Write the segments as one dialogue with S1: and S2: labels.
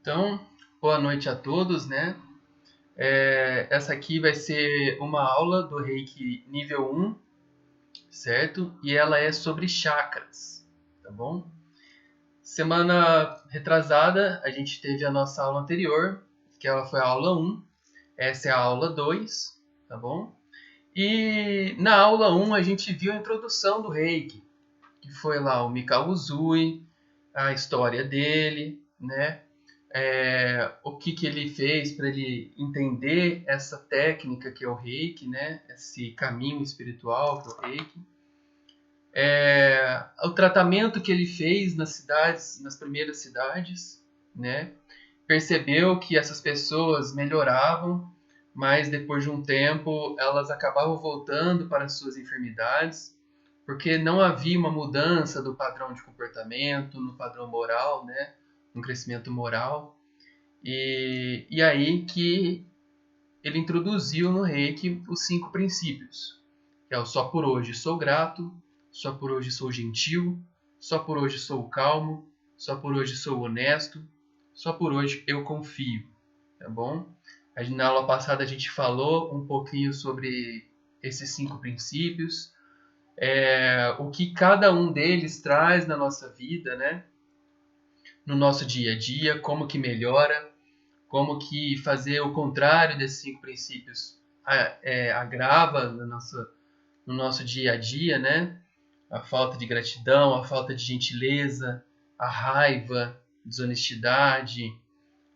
S1: Então, boa noite a todos, né? Essa aqui vai ser uma aula do Reiki nível 1, certo? E ela é sobre chakras, tá bom? Semana retrasada, a gente teve a nossa aula anterior, que ela foi a aula 1. Essa é a aula 2, tá bom? E na aula 1 a gente viu a introdução do Reiki, que foi lá o Mikao Usui, a história dele, né? O que ele fez para ele entender essa técnica que é o Reiki, né? Esse caminho espiritual que é o Reiki. O tratamento que ele fez nas cidades, nas primeiras cidades, né? Percebeu que essas pessoas melhoravam, mas depois de um tempo elas acabavam voltando para as suas enfermidades, porque não havia uma mudança do padrão de comportamento, no padrão moral, né? Um crescimento moral. E aí que ele introduziu no Reiki os 5 princípios, que é o só por hoje sou grato, só por hoje sou gentil, só por hoje sou calmo, só por hoje sou honesto, só por hoje eu confio, tá bom? Na aula passada a gente falou um pouquinho sobre esses 5 princípios, o que cada um deles traz na nossa vida, né? No nosso dia a dia, como que melhora, como que fazer o contrário desses 5 princípios agrava no nosso dia a dia, né? A falta de gratidão, a falta de gentileza, a raiva, desonestidade,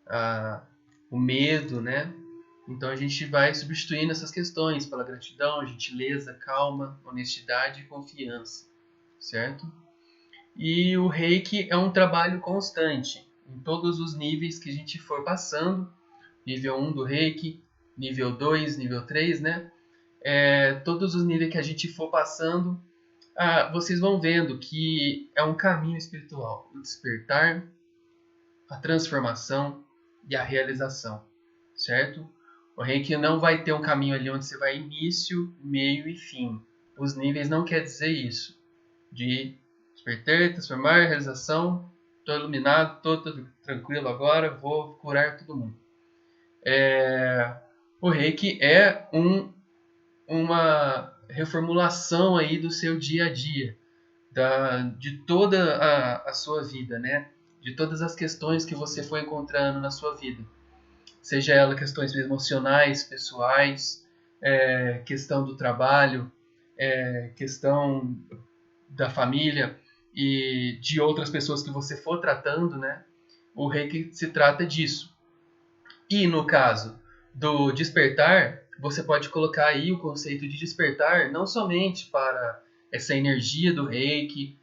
S1: a, o medo, né? Então a gente vai substituindo essas questões pela gratidão, gentileza, calma, honestidade e confiança, certo? E o Reiki é um trabalho constante em todos os níveis que a gente for passando, nível 1 do Reiki, nível 2, nível 3, né? Todos os níveis que a gente for passando, vocês vão vendo que é um caminho espiritual. O despertar, a transformação e a realização, certo? O Reiki não vai ter um caminho ali onde você vai início, meio e fim. Os níveis não quer dizer isso. De despertar, transformar, realização, estou iluminado, estou tranquilo agora, vou curar todo mundo. O Reiki é uma reformulação aí do seu dia a dia, de toda a sua vida, né? De todas as questões que você foi encontrando na sua vida. Seja ela questões emocionais, pessoais, questão do trabalho, questão da família e de outras pessoas que você for tratando, né? O Reiki se trata disso. E no caso do despertar, você pode colocar aí o conceito de despertar não somente para essa energia do Reiki,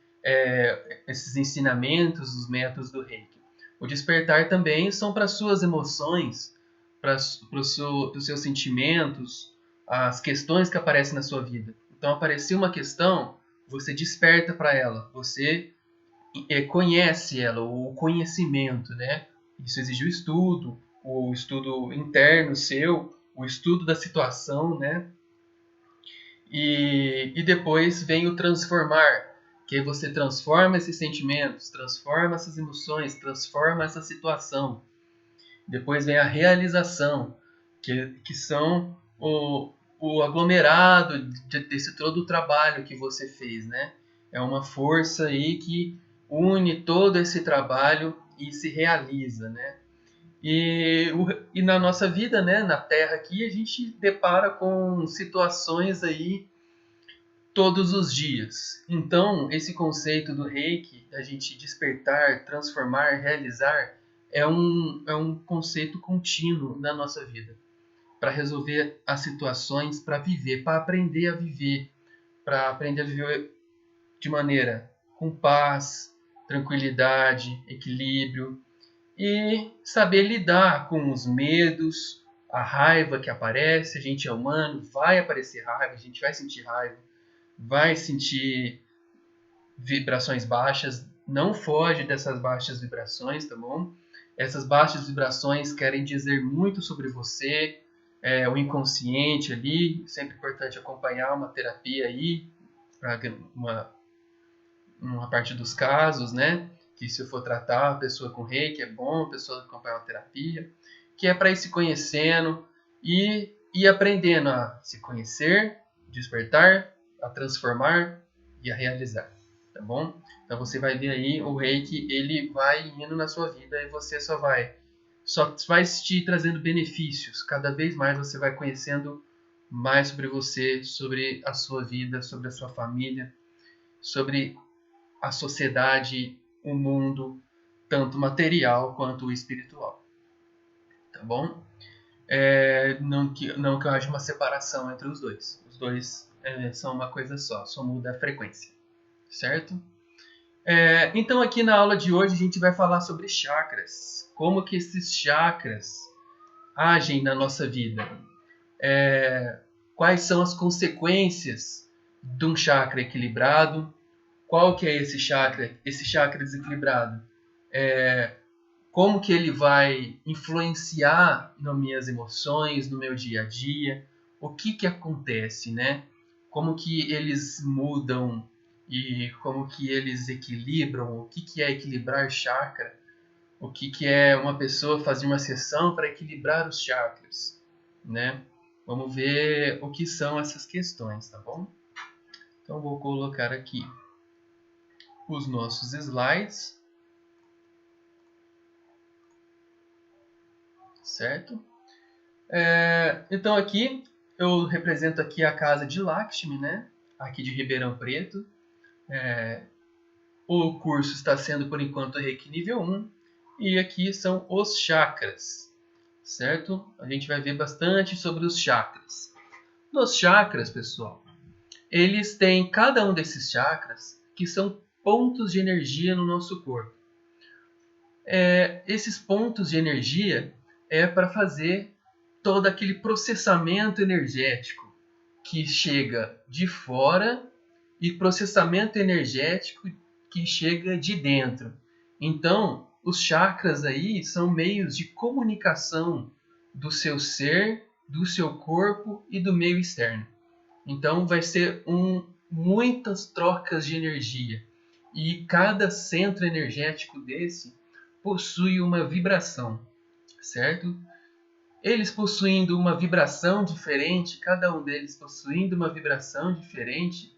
S1: esses ensinamentos, os métodos do Reiki. O despertar também são para suas emoções, para os seus sentimentos, as questões que aparecem na sua vida. Então, apareceu uma questão, você desperta para ela, você conhece ela, o conhecimento, né? Isso exige o estudo interno seu, o estudo da situação, né? E depois vem o transformar, que você transforma esses sentimentos, transforma essas emoções, transforma essa situação. Depois vem a realização, que são o aglomerado desse todo o trabalho que você fez, né? É uma força aí que une todo esse trabalho e se realiza, né? E na nossa vida, né, na Terra aqui, a gente depara com situações aí todos os dias. Então, esse conceito do Reiki, da gente despertar, transformar, realizar, é um conceito contínuo na nossa vida. Para resolver as situações, para viver, para aprender a viver. Para aprender a viver de maneira com paz, tranquilidade, equilíbrio. E saber lidar com os medos, a raiva que aparece. A gente é humano, vai aparecer raiva, a gente vai sentir raiva, vai sentir vibrações baixas, não foge dessas baixas vibrações, tá bom? Essas baixas vibrações querem dizer muito sobre você, o inconsciente ali, sempre importante acompanhar uma terapia aí, para uma parte dos casos, né? que se eu for tratar a pessoa com reiki é bom, a pessoa acompanhar uma terapia, que é para ir se conhecendo e ir aprendendo a se conhecer, despertar, a transformar e a realizar, tá bom? Então você vai ver aí o reiki, ele vai indo na sua vida e você só vai te trazendo benefícios. Cada vez mais você vai conhecendo mais sobre você, sobre a sua vida, sobre a sua família, sobre a sociedade, o mundo, tanto material quanto espiritual. Tá bom? Não que haja uma separação entre os dois. Os dois são uma coisa só muda a frequência. Certo? Então aqui na aula de hoje a gente vai falar sobre chakras. Como que esses chakras agem na nossa vida. Quais são as consequências de um chakra equilibrado. Qual que é esse chakra? Esse chakra desequilibrado. Como que ele vai influenciar nas minhas emoções, no meu dia a dia. O que acontece, né? Como que eles mudam e como que eles equilibram. O que é equilibrar chakra. O que é uma pessoa fazer uma sessão para equilibrar os chakras, né? Vamos ver o que são essas questões, tá bom? Então vou colocar aqui os nossos slides, certo? Então aqui eu represento aqui a casa de Lakshmi, né? Aqui de Ribeirão Preto. O curso está sendo por enquanto Reiki nível 1 e aqui são os chakras, certo? A gente vai ver bastante sobre os chakras. Nos chakras, pessoal, eles têm cada um desses chakras que são pontos de energia no nosso corpo. Esses pontos de energia é para fazer todo aquele processamento energético que chega de fora e processamento energético que chega de dentro. Então, os chakras aí são meios de comunicação do seu ser, do seu corpo e do meio externo. Então, vai ser muitas trocas de energia. E cada centro energético desse possui uma vibração, certo? Eles possuindo uma vibração diferente, cada um deles possuindo uma vibração diferente,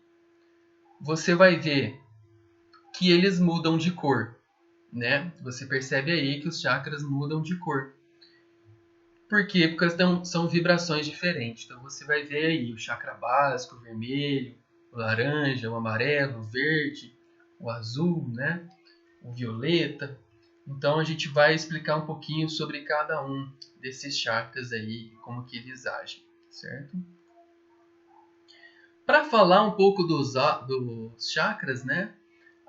S1: você vai ver que eles mudam de cor, né? Você percebe aí que os chakras mudam de cor. Por quê? Porque são vibrações diferentes. Então você vai ver aí o chakra básico, o vermelho, o laranja, o amarelo, o verde, o azul, né? O violeta. Então a gente vai explicar um pouquinho sobre cada um desses chakras aí, como que eles agem, certo? Para falar um pouco dos chakras, né?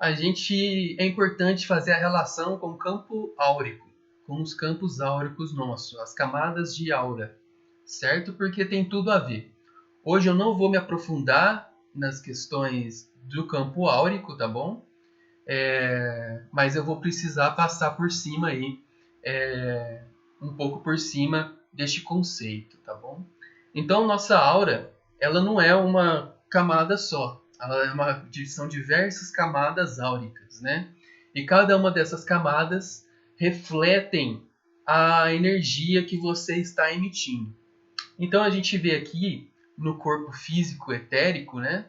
S1: É importante fazer a relação com o campo áurico, com os campos áuricos nossos, as camadas de aura, certo? Porque tem tudo a ver. Hoje eu não vou me aprofundar nas questões do campo áurico, tá bom? Mas eu vou precisar passar por cima aí, um pouco por cima deste conceito, tá bom? Então, nossa aura, ela não é uma camada só. São diversas camadas áuricas, né? E cada uma dessas camadas refletem a energia que você está emitindo. Então, a gente vê aqui no corpo físico etérico, né?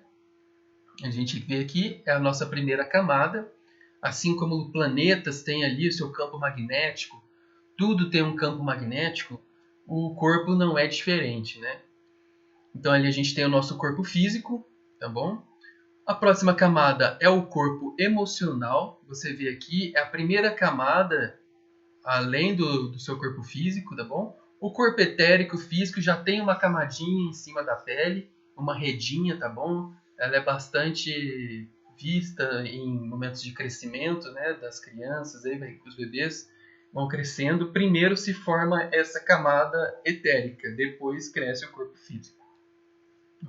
S1: A gente vê aqui é a nossa primeira camada. Assim como planetas têm ali o seu campo magnético, tudo tem um campo magnético, o corpo não é diferente, né? Então ali a gente tem o nosso corpo físico, tá bom? A próxima camada é o corpo emocional. Você vê aqui, é a primeira camada, além do seu corpo físico, tá bom? O corpo etérico físico já tem uma camadinha em cima da pele, uma redinha, tá bom? Ela é bastante vista em momentos de crescimento, né, das crianças, aí, os bebês vão crescendo. Primeiro se forma essa camada etérica, depois cresce o corpo físico.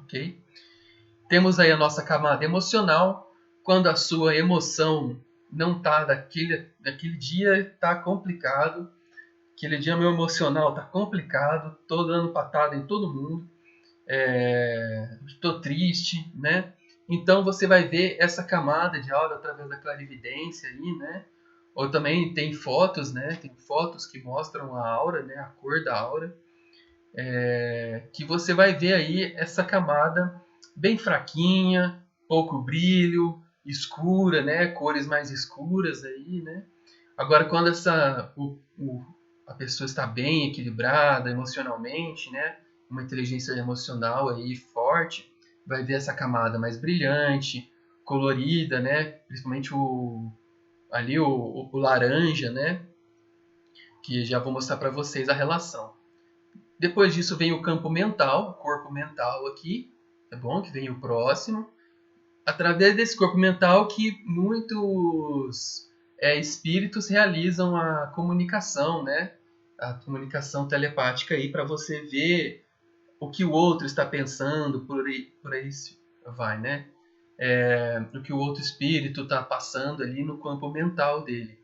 S1: Ok? Temos aí a nossa camada emocional, quando a sua emoção não está daquele dia, está complicado. Aquele dia meu emocional está complicado, estou dando patada em todo mundo, estou triste, né? Então você vai ver essa camada de aura através da clarividência aí, né? Ou também tem fotos, né? Tem fotos que mostram a aura, né? A cor da aura. Que você vai ver aí essa camada bem fraquinha, pouco brilho, escura, né? Cores mais escuras aí, né? Agora, quando a pessoa está bem equilibrada emocionalmente, né? Uma inteligência emocional aí forte, vai ver essa camada mais brilhante, colorida, né? Principalmente ali o laranja, né? Que já vou mostrar para vocês a relação. Depois disso vem o campo mental, o corpo mental aqui, tá bom? Que vem o próximo. Através desse corpo mental que muitos espíritos realizam a comunicação, né? A comunicação telepática aí para você ver o que o outro está pensando, por aí vai, né? O que o outro espírito está passando ali no campo mental dele.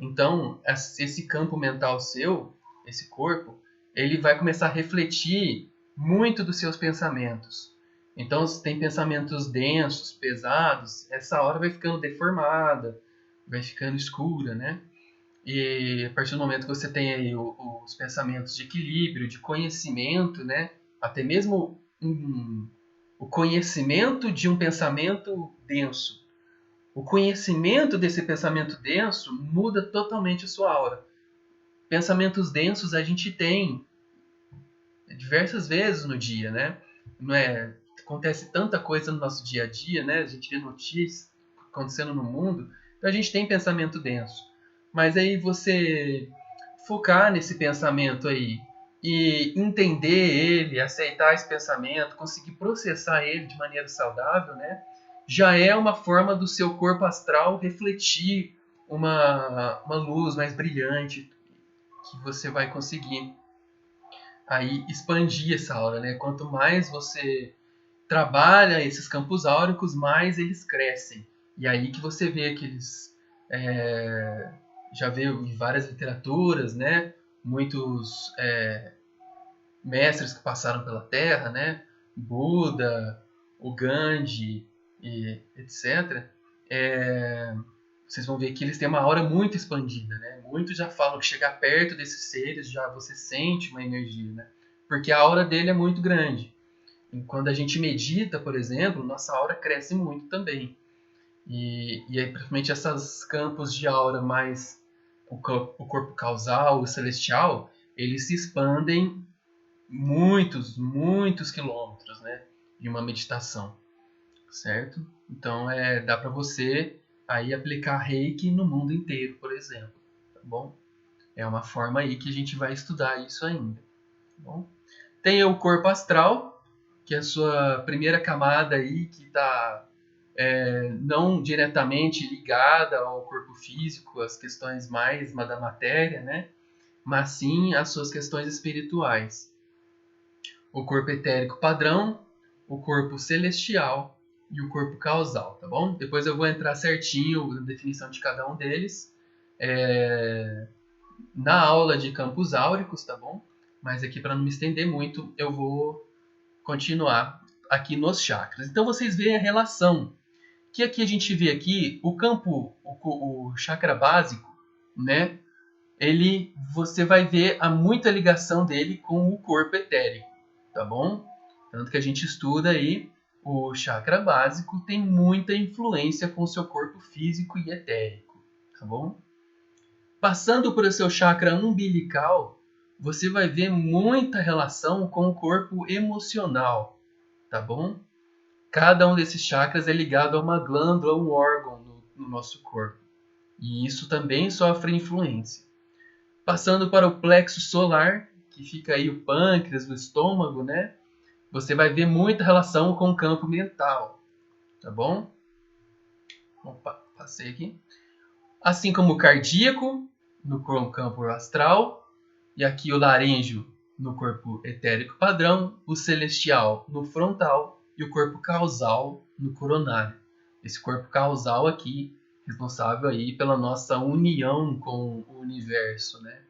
S1: Então, esse campo mental seu, esse corpo, ele vai começar a refletir muito dos seus pensamentos. Então, se tem pensamentos densos, pesados, essa hora vai ficando deformada, vai ficando escura, né? E a partir do momento que você tem aí os pensamentos de equilíbrio, de conhecimento, né? Até mesmo o conhecimento de um pensamento denso. O conhecimento desse pensamento denso muda totalmente a sua aura. Pensamentos densos a gente tem diversas vezes no dia, né? Não é? Acontece tanta coisa no nosso dia a dia, né? A gente vê notícias acontecendo no mundo, então a gente tem pensamento denso. Mas aí você focar nesse pensamento aí e entender ele, aceitar esse pensamento, conseguir processar ele de maneira saudável, né? Já é uma forma do seu corpo astral refletir uma luz mais brilhante que você vai conseguir aí expandir essa aura, né? Quanto mais você trabalha esses campos áuricos, mais eles crescem. E aí que você vê que eles já vê em várias literaturas, né? Muitos mestres que passaram pela Terra, né? Buda, o Gandhi, e etc. Vocês vão ver que eles têm uma aura muito expandida, né? Muitos já falam que chegar perto desses seres já você sente uma energia, né? Porque a aura dele é muito grande. E quando a gente medita, por exemplo, nossa aura cresce muito também. E aí, principalmente esses campos de aura mais o corpo causal, o celestial, eles se expandem muitos, muitos quilômetros, né? De uma meditação, certo? Então, dá para você aí aplicar Reiki no mundo inteiro, por exemplo, tá bom? É uma forma aí que a gente vai estudar isso ainda, tá bom? Tem o corpo astral, que é a sua primeira camada aí, que está não diretamente ligada ao corpo físico, às questões mais da matéria, né? Mas sim às suas questões espirituais. O corpo etérico padrão, o corpo celestial e o corpo causal, tá bom? Depois eu vou entrar certinho na definição de cada um deles na aula de campos áuricos, tá bom? Mas aqui, para não me estender muito, eu vou continuar aqui nos chakras. Então vocês veem a relação que aqui a gente vê aqui o campo, o chakra básico, né? Você vai ver a muita ligação dele com o corpo etérico, tá bom? Tanto que a gente estuda aí o chakra básico tem muita influência com o seu corpo físico e etérico, tá bom? Passando por seu chakra umbilical, você vai ver muita relação com o corpo emocional, tá bom? Cada um desses chakras é ligado a uma glândula, a um órgão no nosso corpo. E isso também sofre influência. Passando para o plexo solar, que fica aí o pâncreas, o estômago, né? Você vai ver muita relação com o campo mental, tá bom? Opa, passei aqui. Assim como o cardíaco, no campo astral, e aqui o laríngeo no corpo etérico padrão, o celestial no frontal e o corpo causal no coronário. Esse corpo causal aqui, responsável aí pela nossa união com o universo, né?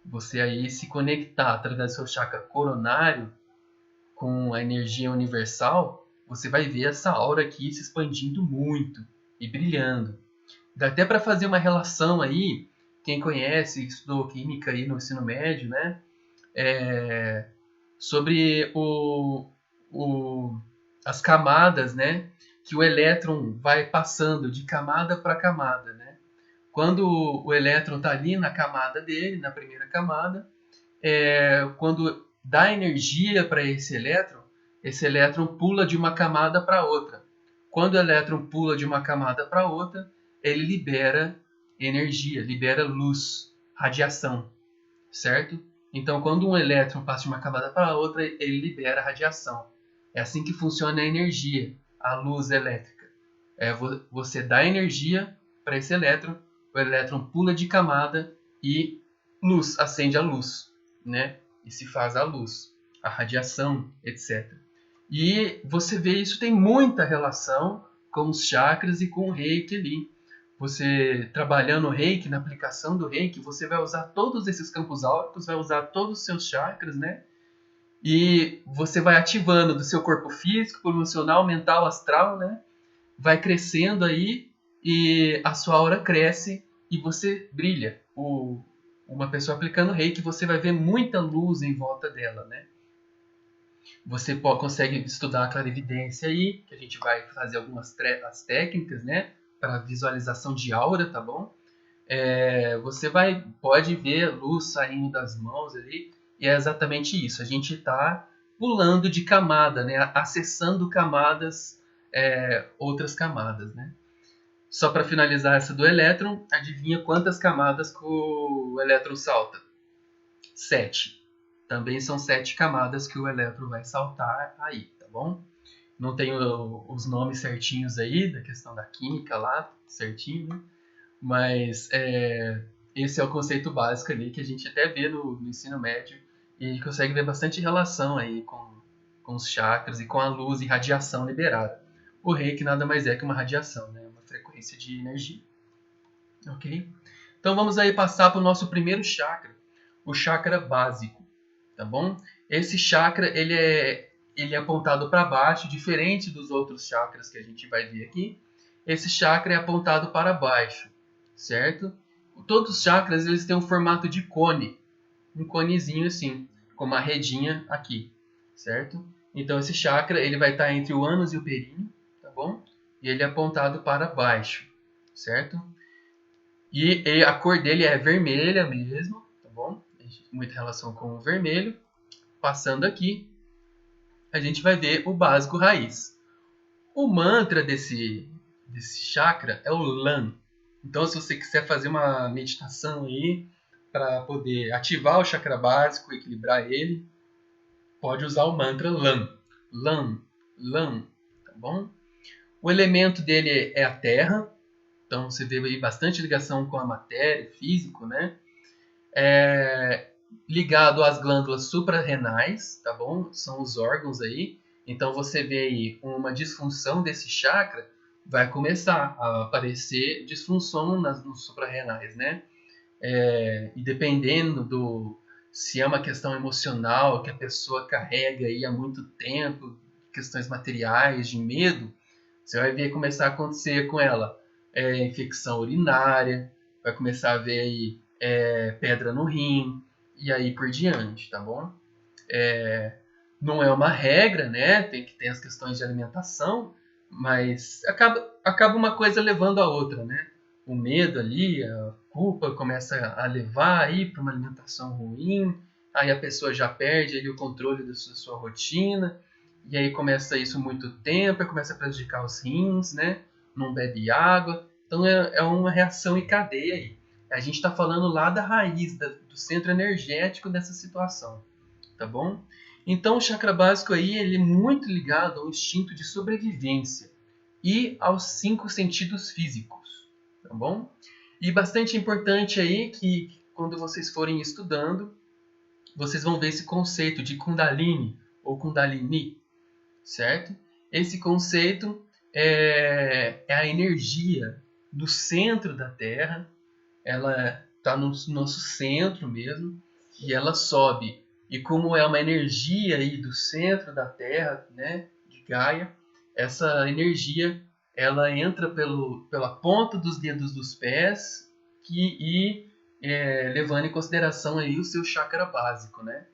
S1: Você aí se conectar através do seu chakra coronário com a energia universal, você vai ver essa aura aqui se expandindo muito e brilhando. Dá até para fazer uma relação aí, quem conhece, estudou química aí no ensino médio, né? Sobre o, as camadas, né? Que o elétron vai passando de camada para camada, né? Quando o elétron está ali na camada dele, na primeira camada, quando dá energia para esse elétron pula de uma camada para outra. Quando o elétron pula de uma camada para outra, ele libera energia, libera luz, radiação, certo? Então, quando um elétron passa de uma camada para outra, ele libera radiação. É assim que funciona a energia, a luz elétrica. Você dá energia para esse elétron, o elétron pula de camada e luz, acende a luz, né? E se faz a luz, a radiação, etc. E você vê isso tem muita relação com os chakras e com o reiki ali. Você trabalhando o reiki, na aplicação do reiki, você vai usar todos esses campos áuricos, vai usar todos os seus chakras, né? E você vai ativando do seu corpo físico, emocional, mental, astral, né? Vai crescendo aí e a sua aura cresce e você brilha. Uma pessoa aplicando reiki, você vai ver muita luz em volta dela, né? Você consegue estudar a clarividência aí, que a gente vai fazer algumas as técnicas, né? Para visualização de aura, tá bom? Você pode ver a luz saindo das mãos ali, e é exatamente isso. A gente está pulando de camada, né? Acessando camadas, outras camadas, né? Só para finalizar essa do elétron, adivinha quantas camadas que o elétron salta? 7. Também são 7 camadas que o elétron vai saltar aí, tá bom? Não tenho os nomes certinhos aí, da questão da química lá, certinho, né? Mas esse é o conceito básico ali que a gente até vê no ensino médio e consegue ver bastante relação aí com os chakras e com a luz e radiação liberada. O reiki nada mais é que uma radiação, né? Uma frequência de energia. Ok? Então vamos aí passar para o nosso primeiro chakra, o chakra básico, tá bom? Esse chakra ele é apontado para baixo, diferente dos outros chakras que a gente vai ver aqui. Esse chakra é apontado para baixo, certo? Todos os chakras eles têm um formato de cone, um conezinho assim, com uma redinha aqui, certo? Então esse chakra ele vai estar entre o ânus e o períneo, tá bom? E ele é apontado para baixo, certo? E a cor dele é vermelha mesmo, tá bom? Muita relação com o vermelho. Passando aqui, a gente vai ver o básico raiz. O mantra desse chakra é o LAN. Então, se você quiser fazer uma meditação aí para poder ativar o chakra básico, equilibrar ele, pode usar o mantra LAN. LAN, LAN, tá bom? O elemento dele é a terra. Então, você vê aí bastante ligação com a matéria, físico, né? Ligado às glândulas suprarrenais, tá bom? São os órgãos aí. Então você vê aí uma disfunção desse chakra, vai começar a aparecer disfunção nos suprarrenais, né? E dependendo se é uma questão emocional que a pessoa carrega aí há muito tempo, questões materiais, de medo, você vai ver começar a acontecer com ela infecção urinária, vai começar a ver aí pedra no rim, e aí por diante, tá bom? Não é uma regra, né? Tem que ter as questões de alimentação, mas acaba uma coisa levando a outra, né? O medo ali, a culpa começa a levar aí para uma alimentação ruim, aí a pessoa já perde ali o controle da sua rotina, e aí começa isso muito tempo, começa a prejudicar os rins, né? Não bebe água, então é uma reação em cadeia aí. A gente está falando lá da raiz, do centro energético dessa situação, tá bom? Então o chakra básico aí ele é muito ligado ao instinto de sobrevivência e aos 5 sentidos físicos, tá bom? E bastante importante aí que quando vocês forem estudando, vocês vão ver esse conceito de Kundalini ou Kundalini, certo? Esse conceito é a energia do centro da Terra, ela está no nosso centro mesmo, e ela sobe. E como é uma energia aí do centro da Terra, né, de Gaia, essa energia ela entra pela ponta dos dedos dos pés levando em consideração aí o seu chakra básico, né?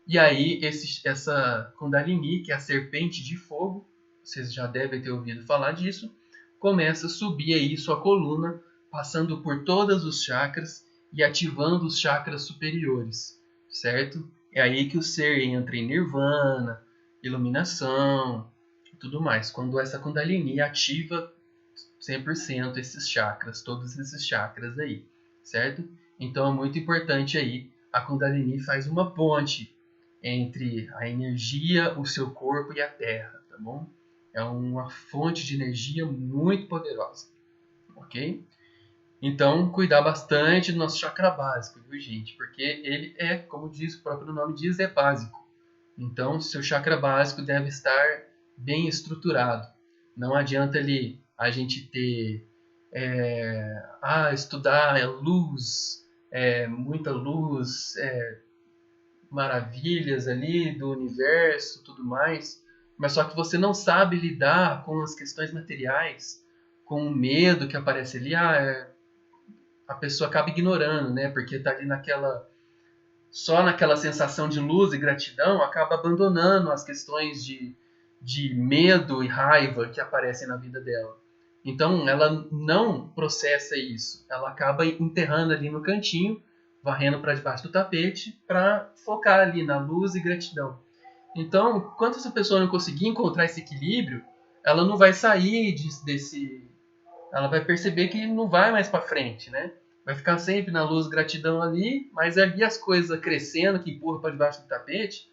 S1: E aí essa Kundalini, que é a serpente de fogo, vocês já devem ter ouvido falar disso, começa a subir aí sua coluna, passando por todos os chakras e ativando os chakras superiores, certo? É aí que o ser entra em nirvana, iluminação e tudo mais. Quando essa Kundalini ativa 100% esses chakras, todos esses chakras aí, certo? Então é muito importante aí, a Kundalini faz uma ponte entre a energia, o seu corpo e a terra, tá bom? É uma fonte de energia muito poderosa, ok? Então, cuidar bastante do nosso chakra básico, viu, gente? Porque ele é, como diz o próprio nome diz, é básico. Então, seu chakra básico deve estar bem estruturado. Não adianta a gente ter estudar luz, muita luz, maravilhas ali do universo, tudo mais, mas só que você não sabe lidar com as questões materiais, com o medo que aparece ali, a pessoa acaba ignorando, né? Porque tá ali só naquela sensação de luz e gratidão, acaba abandonando as questões de medo e raiva que aparecem na vida dela. Então, ela não processa isso. Ela acaba enterrando ali no cantinho, varrendo para debaixo do tapete, para focar ali na luz e gratidão. Então, enquanto essa pessoa não conseguir encontrar esse equilíbrio, ela não vai sair desse. Ela vai perceber que não vai mais para frente, né? Vai ficar sempre na luz gratidão ali, mas ali as coisas crescendo, que empurra para debaixo do tapete,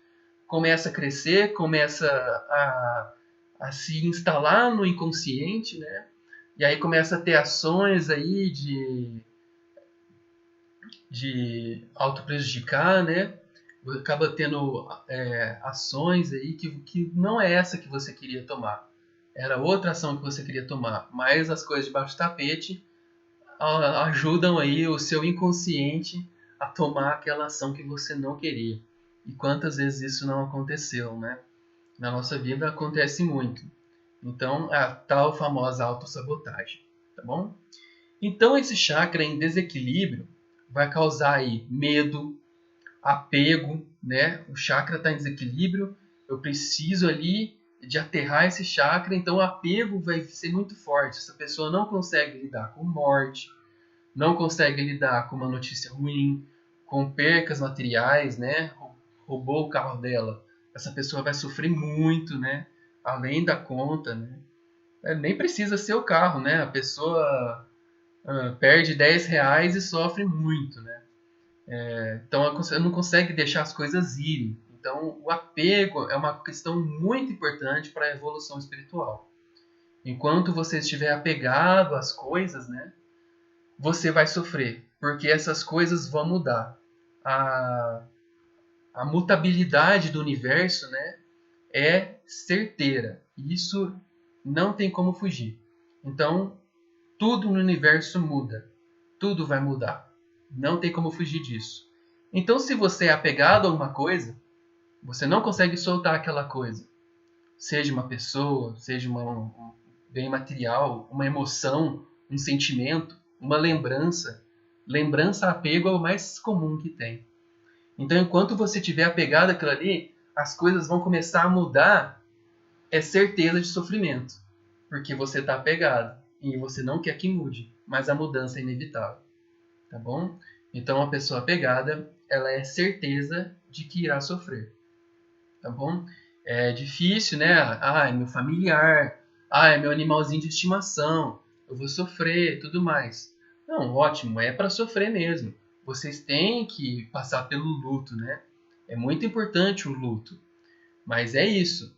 S1: começa a crescer, começa a se instalar no inconsciente, né? E aí começa a ter ações aí de auto-prejudicar, né? Acaba tendo ações aí que não é essa que você queria tomar. Era outra ação que você queria tomar, mas as coisas debaixo do tapete ajudam aí o seu inconsciente a tomar aquela ação que você não queria. E quantas vezes isso não aconteceu, né? Na nossa vida acontece muito. Então, a tal famosa autossabotagem, tá bom? Então, esse chakra em desequilíbrio vai causar aí medo, apego, né? O chakra está em desequilíbrio, eu preciso ali de aterrar esse chakra, então o apego vai ser muito forte. Essa pessoa não consegue lidar com morte, não consegue lidar com uma notícia ruim, com percas materiais, né? Roubou o carro dela, essa pessoa vai sofrer muito, né? Além da conta, né? Nem precisa ser o carro, né? A pessoa perde R$ 10 e sofre muito, né? Então ela não consegue deixar as coisas irem. Então o apego é uma questão muito importante para a evolução espiritual. Enquanto você estiver apegado às coisas, né, você vai sofrer, porque essas coisas vão mudar. A, a mutabilidade do universo, né, é certeira. Isso não tem como fugir. Então, tudo no universo muda. Tudo vai mudar. Não tem como fugir disso. Então, se você é apegado a uma coisa, você não consegue soltar aquela coisa. Seja uma pessoa, seja um bem material, uma emoção, um sentimento, uma lembrança. Lembrança, apego é o mais comum que tem. Então, enquanto você estiver apegado àquilo ali, as coisas vão começar a mudar, é certeza de sofrimento. Porque você está apegado e você não quer que mude, mas a mudança é inevitável. Tá bom? Então, a pessoa apegada, ela é certeza de que irá sofrer. Tá bom? É difícil, né? É meu familiar. É meu animalzinho de estimação. Eu vou sofrer, tudo mais. Não, ótimo, é para sofrer mesmo. Vocês têm que passar pelo luto, né? É muito importante o luto. Mas é isso.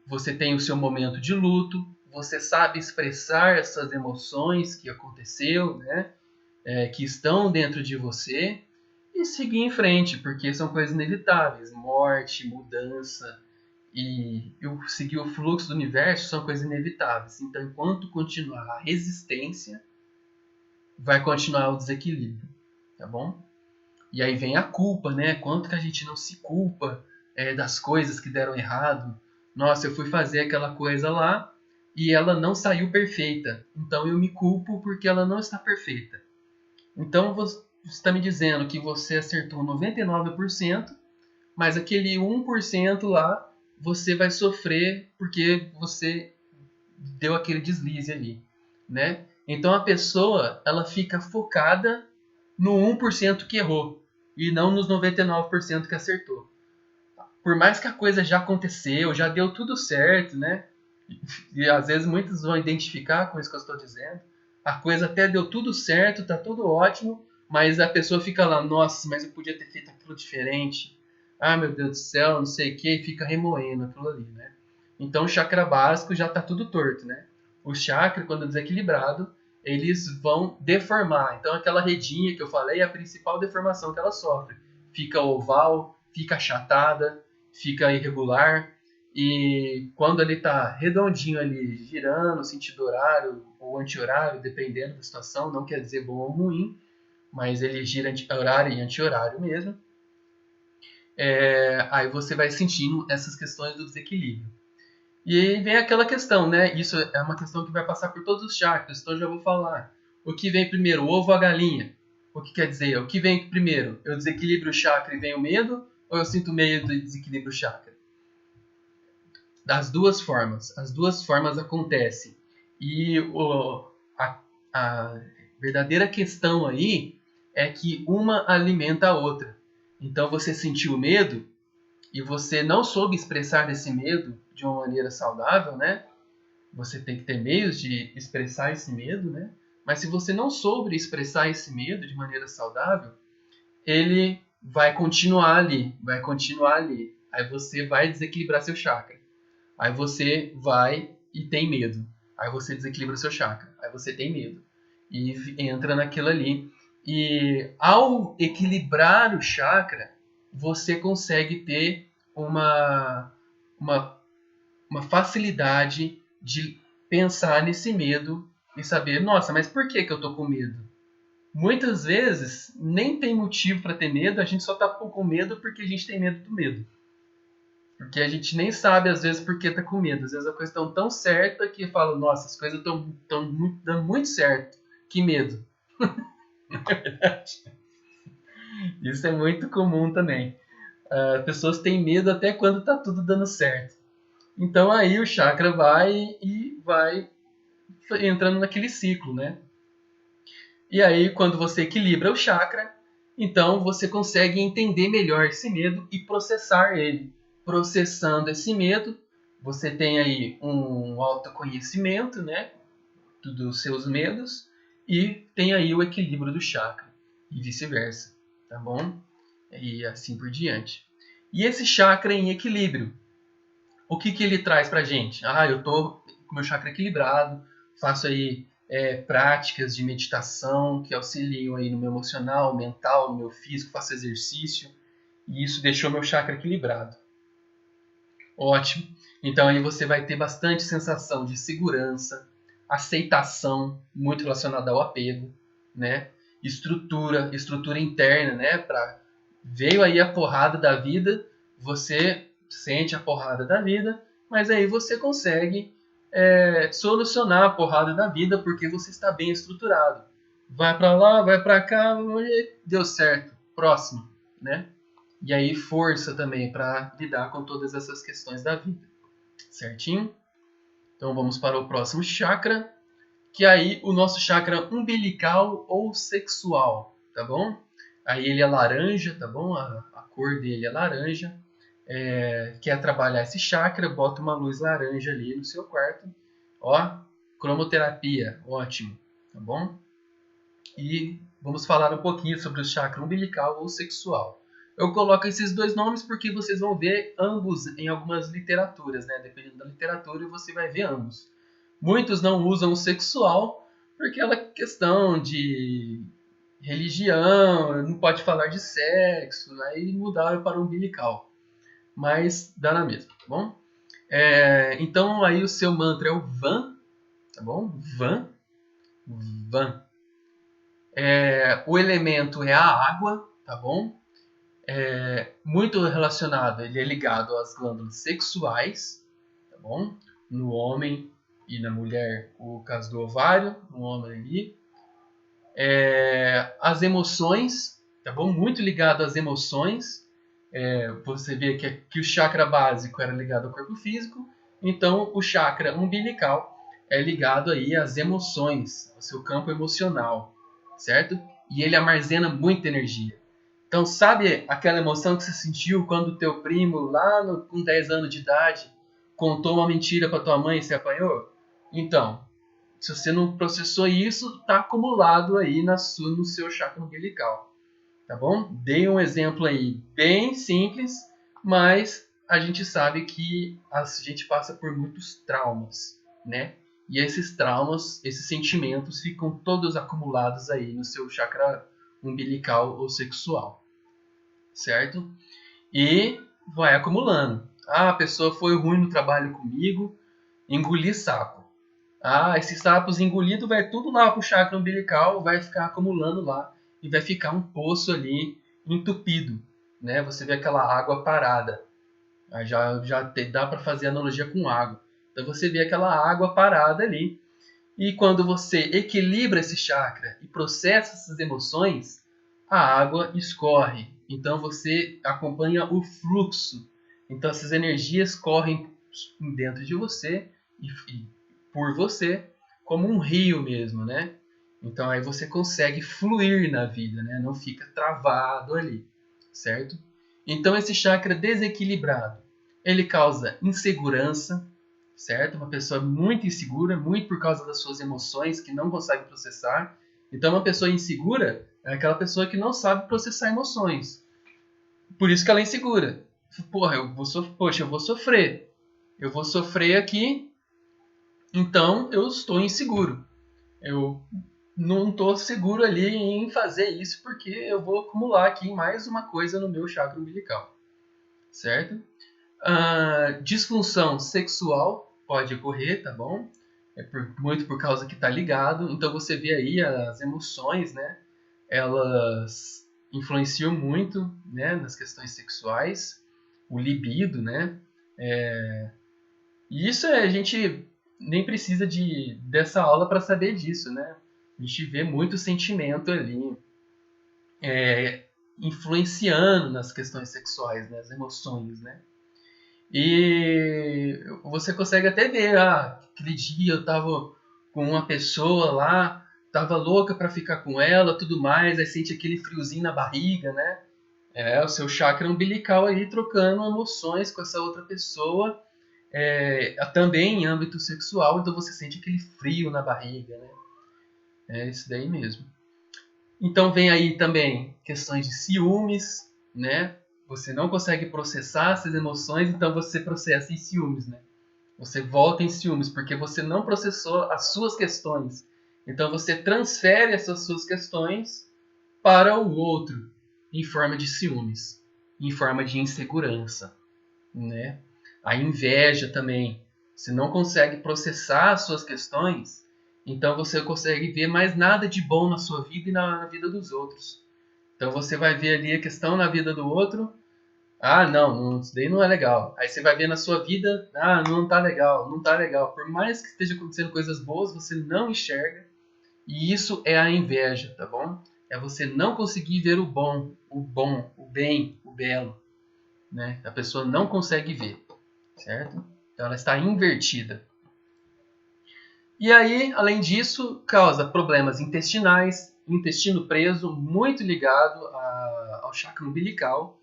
S1: Você tem o seu momento de luto, você sabe expressar essas emoções que aconteceu, né? Que estão dentro de você e seguir em frente, porque são coisas inevitáveis. Morte, mudança e seguir o fluxo do universo são coisas inevitáveis. Então, enquanto continuar a resistência, vai continuar o desequilíbrio, tá bom? E aí vem a culpa, né? Quanto que a gente não se culpa das coisas que deram errado. Nossa, eu fui fazer aquela coisa lá e ela não saiu perfeita. Então eu me culpo porque ela não está perfeita. Então você está me dizendo que você acertou 99%, mas aquele 1% lá você vai sofrer porque você deu aquele deslize ali, né? Então a pessoa, ela fica focada no 1% que errou e não nos 99% que acertou. Por mais que a coisa já aconteceu, já deu tudo certo, né? E às vezes muitos vão identificar com isso que eu estou dizendo. A coisa até deu tudo certo, tá tudo ótimo, mas a pessoa fica lá, nossa, mas eu podia ter feito aquilo diferente. Ah, meu Deus do céu, não sei o que, e fica remoendo aquilo ali, né? Então o chakra básico já tá tudo torto, né? O chakra, quando desequilibrado, eles vão deformar. Então aquela redinha que eu falei é a principal deformação que ela sofre. Fica oval, fica achatada, fica irregular, e quando ele está redondinho ali, girando, sentido horário ou anti-horário, dependendo da situação, não quer dizer bom ou ruim, mas ele gira horário e anti-horário mesmo, aí você vai sentindo essas questões do desequilíbrio. E aí vem aquela questão, né? Isso é uma questão que vai passar por todos os chakras, então eu já vou falar. O que vem primeiro, o ovo ou a galinha? O que quer dizer? O que vem primeiro? Eu desequilibro o chakra e vem o medo? Ou eu sinto medo e desequilibro o chakra? Das duas formas. As duas formas acontecem. E a verdadeira questão aí é que uma alimenta a outra. Então você sentiu medo e você não soube expressar esse medo de uma maneira saudável, né? Você tem que ter meios de expressar esse medo, né? Mas se você não soube expressar esse medo de maneira saudável, ele vai continuar ali, vai continuar ali. Aí você vai desequilibrar seu chakra. Aí você vai e tem medo. Aí você desequilibra o seu chakra. Aí você tem medo. E entra naquilo ali. E ao equilibrar o chakra, você consegue ter uma, uma facilidade de pensar nesse medo e saber, nossa, mas por que eu tô com medo? Muitas vezes nem tem motivo para ter medo, a gente só tá com medo porque a gente tem medo do medo. Porque a gente nem sabe, às vezes, por que tá com medo. Às vezes a coisa está tão certa que fala, nossa, as coisas estão dando muito certo. Que medo. Isso é muito comum também. Pessoas têm medo até quando tá tudo dando certo. Então aí o chakra vai e vai entrando naquele ciclo, né? E aí quando você equilibra o chakra, então você consegue entender melhor esse medo e processar ele. Processando esse medo, você tem aí um autoconhecimento, né, dos seus medos, e tem aí o equilíbrio do chakra, e vice-versa, tá bom? E assim por diante. E esse chakra em equilíbrio, o que, que ele traz pra gente? Ah, eu tô com meu chakra equilibrado, faço aí práticas de meditação que auxiliam aí no meu emocional, mental, no meu físico, faço exercício, e isso deixou meu chakra equilibrado. Ótimo. Então aí você vai ter bastante sensação de segurança, aceitação, muito relacionada ao apego, né? Estrutura interna, né? Veio aí a porrada da vida, você sente a porrada da vida, mas aí você consegue solucionar a porrada da vida porque você está bem estruturado. Vai para lá, vai para cá, deu certo. Próximo, né? E aí força também para lidar com todas essas questões da vida, certinho? Então vamos para o próximo chakra, que aí o nosso chakra umbilical ou sexual, tá bom? Aí ele é laranja, tá bom? A cor dele é laranja. Quer trabalhar esse chakra, bota uma luz laranja ali no seu quarto. Ó, cromoterapia, ótimo, tá bom? E vamos falar um pouquinho sobre o chakra umbilical ou sexual. Eu coloco esses dois nomes porque vocês vão ver ambos em algumas literaturas, né? Dependendo da literatura, você vai ver ambos. Muitos não usam o sexual porque ela é questão de religião, não pode falar de sexo, aí mudaram para o umbilical. Mas dá na mesma, tá bom? Então aí o seu mantra é o Van, tá bom? Van, Van. O elemento é a água, tá bom? Muito relacionado, ele é ligado às glândulas sexuais, tá bom? No homem e na mulher o caso do ovário, no homem ali. As emoções, tá bom? Muito ligado às emoções. Você vê que o chakra básico era ligado ao corpo físico, então o chakra umbilical é ligado aí às emoções, ao seu campo emocional, certo? E ele armazena muita energia. Então, sabe aquela emoção que você sentiu quando o teu primo, com 10 anos de idade, contou uma mentira para tua mãe e você apanhou? Então, se você não processou isso, está acumulado aí no seu chakra umbilical. Tá bom? Dei um exemplo aí bem simples, mas a gente sabe que a gente passa por muitos traumas, né? E esses traumas, esses sentimentos ficam todos acumulados aí no seu chakra umbilical ou sexual, certo? E vai acumulando. Ah, a pessoa foi ruim no trabalho comigo, engoli sapo. Ah, esses sapos engolidos vai tudo lá pro chakra umbilical, vai ficar acumulando lá e vai ficar um poço ali entupido, né? Você vê aquela água parada. Aí dá para fazer analogia com água. Então você vê aquela água parada ali e quando você equilibra esse chakra e processa essas emoções, a água escorre. Então você acompanha o fluxo. Então essas energias correm dentro de você e por você como um rio mesmo, né? Então aí você consegue fluir na vida, né? Não fica travado ali, certo? Então esse chakra desequilibrado, ele causa insegurança, certo? Uma pessoa muito insegura, muito por causa das suas emoções, que não consegue processar. Então, uma pessoa insegura é aquela pessoa que não sabe processar emoções. Por isso que ela é insegura. Porra, eu vou sofrer. Eu vou sofrer aqui, então eu estou inseguro. Eu não estou seguro ali em fazer isso porque eu vou acumular aqui mais uma coisa no meu chakra umbilical, certo? Disfunção sexual pode ocorrer, tá bom? Muito por causa que está ligado. Então você vê aí as emoções, né? Elas influenciam muito, né? Nas questões sexuais, o libido, né? E isso a gente nem precisa dessa aula para saber disso, né? A gente vê muito sentimento ali influenciando nas questões sexuais, né? As emoções, né? E você consegue até ver, aquele dia eu tava com uma pessoa lá, tava louca para ficar com ela, tudo mais, aí sente aquele friozinho na barriga, né? É o seu chakra umbilical aí trocando emoções com essa outra pessoa, também em âmbito sexual, então você sente aquele frio na barriga, né? É isso daí mesmo. Então vem aí também questões de ciúmes, né? Você não consegue processar essas emoções, então você processa em ciúmes, né? Você volta em ciúmes porque você não processou as suas questões. Então você transfere essas suas questões para o outro em forma de ciúmes, em forma de insegurança, né? A inveja também. Você não consegue processar as suas questões, então você consegue ver mais nada de bom na sua vida e na vida dos outros. Então você vai ver ali a questão na vida do outro. Não, isso daí não é legal. Aí você vai ver na sua vida, não tá legal, não tá legal. Por mais que esteja acontecendo coisas boas, você não enxerga. E isso é a inveja, tá bom? É você não conseguir ver o bom, o bem, o belo, né? A pessoa não consegue ver, certo? Então ela está invertida. E aí, além disso, causa problemas intestinais, intestino preso, muito ligado ao chakra umbilical,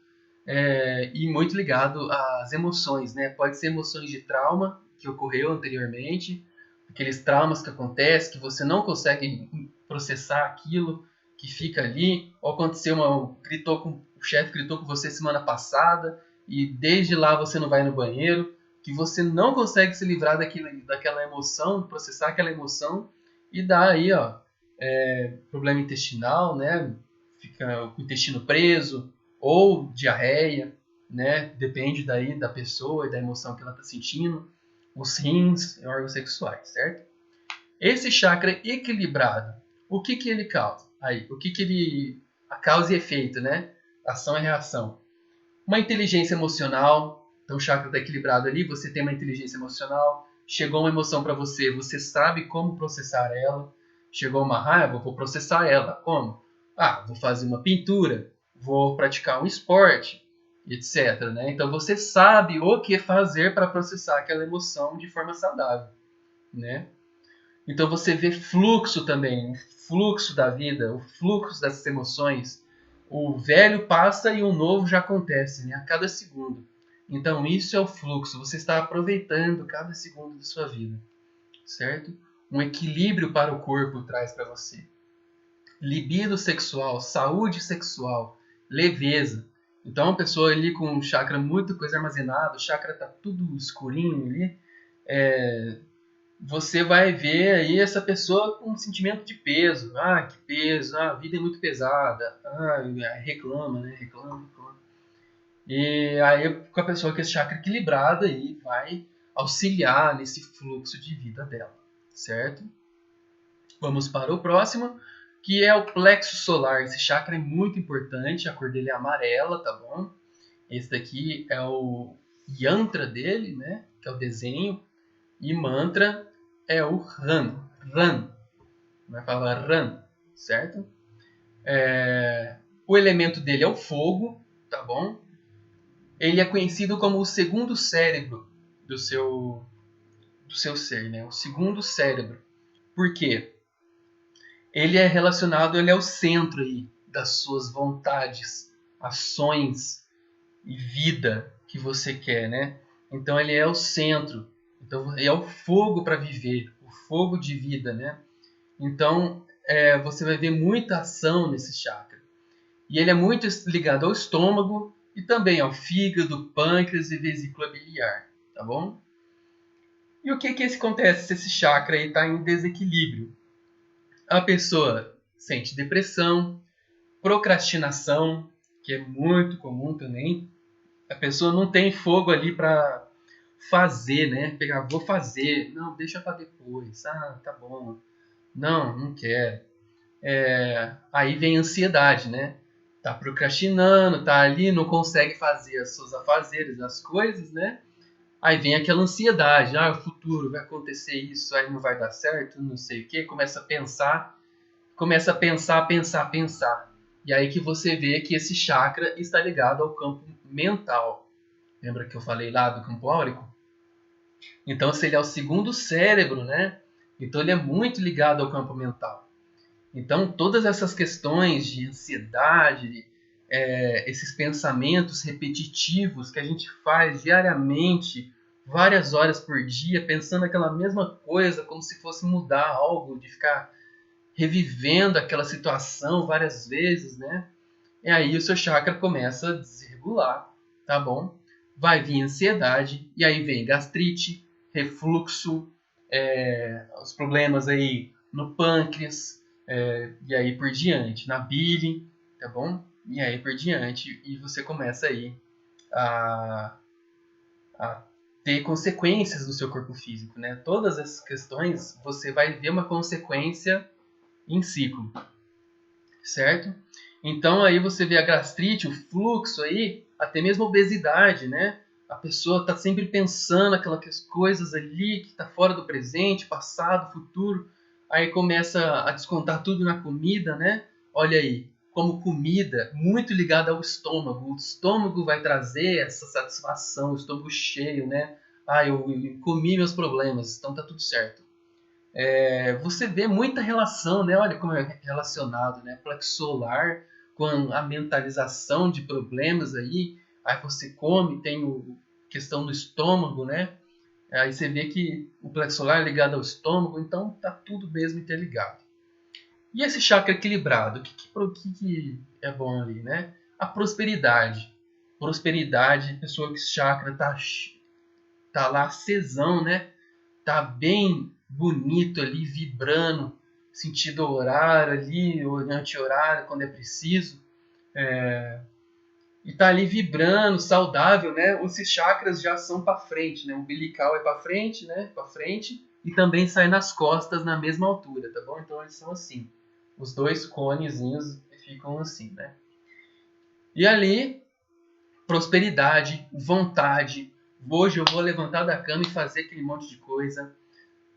S1: e muito ligado às emoções, né? Pode ser emoções de trauma que ocorreu anteriormente, aqueles traumas que acontecem, que você não consegue processar aquilo, que fica ali, ou aconteceu o chefe gritou com você semana passada e desde lá você não vai no banheiro, que você não consegue se livrar daquela emoção, processar aquela emoção e dá aí, problema intestinal, né? Fica com o intestino preso, ou diarreia, né? Depende daí da pessoa e da emoção que ela está sentindo. Os rins e órgãos sexuais, certo? Esse chakra equilibrado, o que ele causa? Aí, o que ele... A causa e efeito, né? Ação e reação. Uma inteligência emocional. Então o chakra está equilibrado ali, você tem uma inteligência emocional, Chegou uma emoção para você, você sabe como processar ela. Chegou uma raiva, vou processar ela. Como? Ah, vou fazer uma pintura, vou praticar um esporte, etc. Né? Então você sabe o que fazer para processar aquela emoção de forma saudável. Né? Então você vê fluxo também, o fluxo da vida, o fluxo dessas emoções. O velho passa e o novo já acontece, né? A cada segundo. Então isso é o fluxo, você está aproveitando cada segundo da sua vida, certo? Um equilíbrio para o corpo traz para você. Libido sexual, saúde sexual, leveza. Então uma pessoa ali com um chakra, muita coisa armazenada, o chakra está tudo escurinho ali, você vai ver aí essa pessoa com um sentimento de peso. Ah, que peso, ah, a vida é muito pesada. Ah, reclama, né? Reclama. E aí com a pessoa com esse chakra equilibrado aí vai auxiliar nesse fluxo de vida dela, certo? Vamos para o próximo, que é o plexo solar. Esse chakra é muito importante, a cor dele é amarela, tá bom? Esse daqui é o yantra dele, né? Que é o desenho. E mantra é o Ran. Ran. Vai falar Ran, certo? O elemento dele é o fogo, tá bom? Ele é conhecido como o segundo cérebro do seu ser, né? O segundo cérebro. Por quê? Ele é relacionado, ele é o centro aí das suas vontades, ações e vida que você quer, né? Então ele é o centro. Então é o fogo para viver, o fogo de vida, né? Então você vai ver muita ação nesse chakra. E ele é muito ligado ao estômago e também ao fígado, pâncreas e vesícula biliar, tá bom? E o que acontece se esse chakra está em desequilíbrio? A pessoa sente depressão, procrastinação, que é muito comum também. A pessoa não tem fogo ali para fazer, né? Pegar, vou fazer. Não, deixa para depois. Ah, tá bom. Não quero. Aí vem a ansiedade, né? Tá procrastinando, tá ali, não consegue fazer os seus afazeres, as coisas, né? Aí vem aquela ansiedade, o futuro vai acontecer isso, aí não vai dar certo, não sei o quê. Começa a pensar. E aí que você vê que esse chakra está ligado ao campo mental. Lembra que eu falei lá do campo áurico? Então, se ele é o segundo cérebro, né? Então ele é muito ligado ao campo mental. Então, todas essas questões de ansiedade, esses pensamentos repetitivos que a gente faz diariamente, várias horas por dia, pensando aquela mesma coisa, como se fosse mudar algo, de ficar revivendo aquela situação várias vezes, né? E aí o seu chakra começa a desregular, tá bom? Vai vir ansiedade, e aí vem gastrite, refluxo, os problemas aí no pâncreas, e aí por diante, na bile, tá bom? E aí por diante, e você começa aí a, a ter consequências no seu corpo físico, né? Todas essas questões, você vai ver uma consequência em ciclo, certo? Então aí você vê a gastrite, o fluxo aí, até mesmo a obesidade, né? A pessoa está sempre pensando aquelas coisas ali que está fora do presente, passado, futuro. Aí começa a descontar tudo na comida, né? Olha aí, como comida, muito ligada ao estômago. O estômago vai trazer essa satisfação, o estômago cheio, né? Eu comi meus problemas, então tá tudo certo. Você vê muita relação, né? Olha como é relacionado, né? Plexo solar com a mentalização de problemas aí. Aí você come, tem a questão do estômago, né? Aí você vê que o plexo solar é ligado ao estômago, então tá tudo mesmo interligado. E esse chakra equilibrado, o que é bom ali, né? A prosperidade. Prosperidade, pessoa que esse chakra tá lá acesão, né? Tá bem bonito ali, vibrando, sentido horário ali, ou anti-horário quando é preciso. E tá ali vibrando, saudável, né? Esses chakras já são para frente, né? O umbilical é para frente, né? Para frente. E também sai nas costas na mesma altura, tá bom? Então eles são assim. Os dois conezinhos ficam assim, né? E ali, prosperidade, vontade, Hoje eu vou levantar da cama e fazer aquele monte de coisa.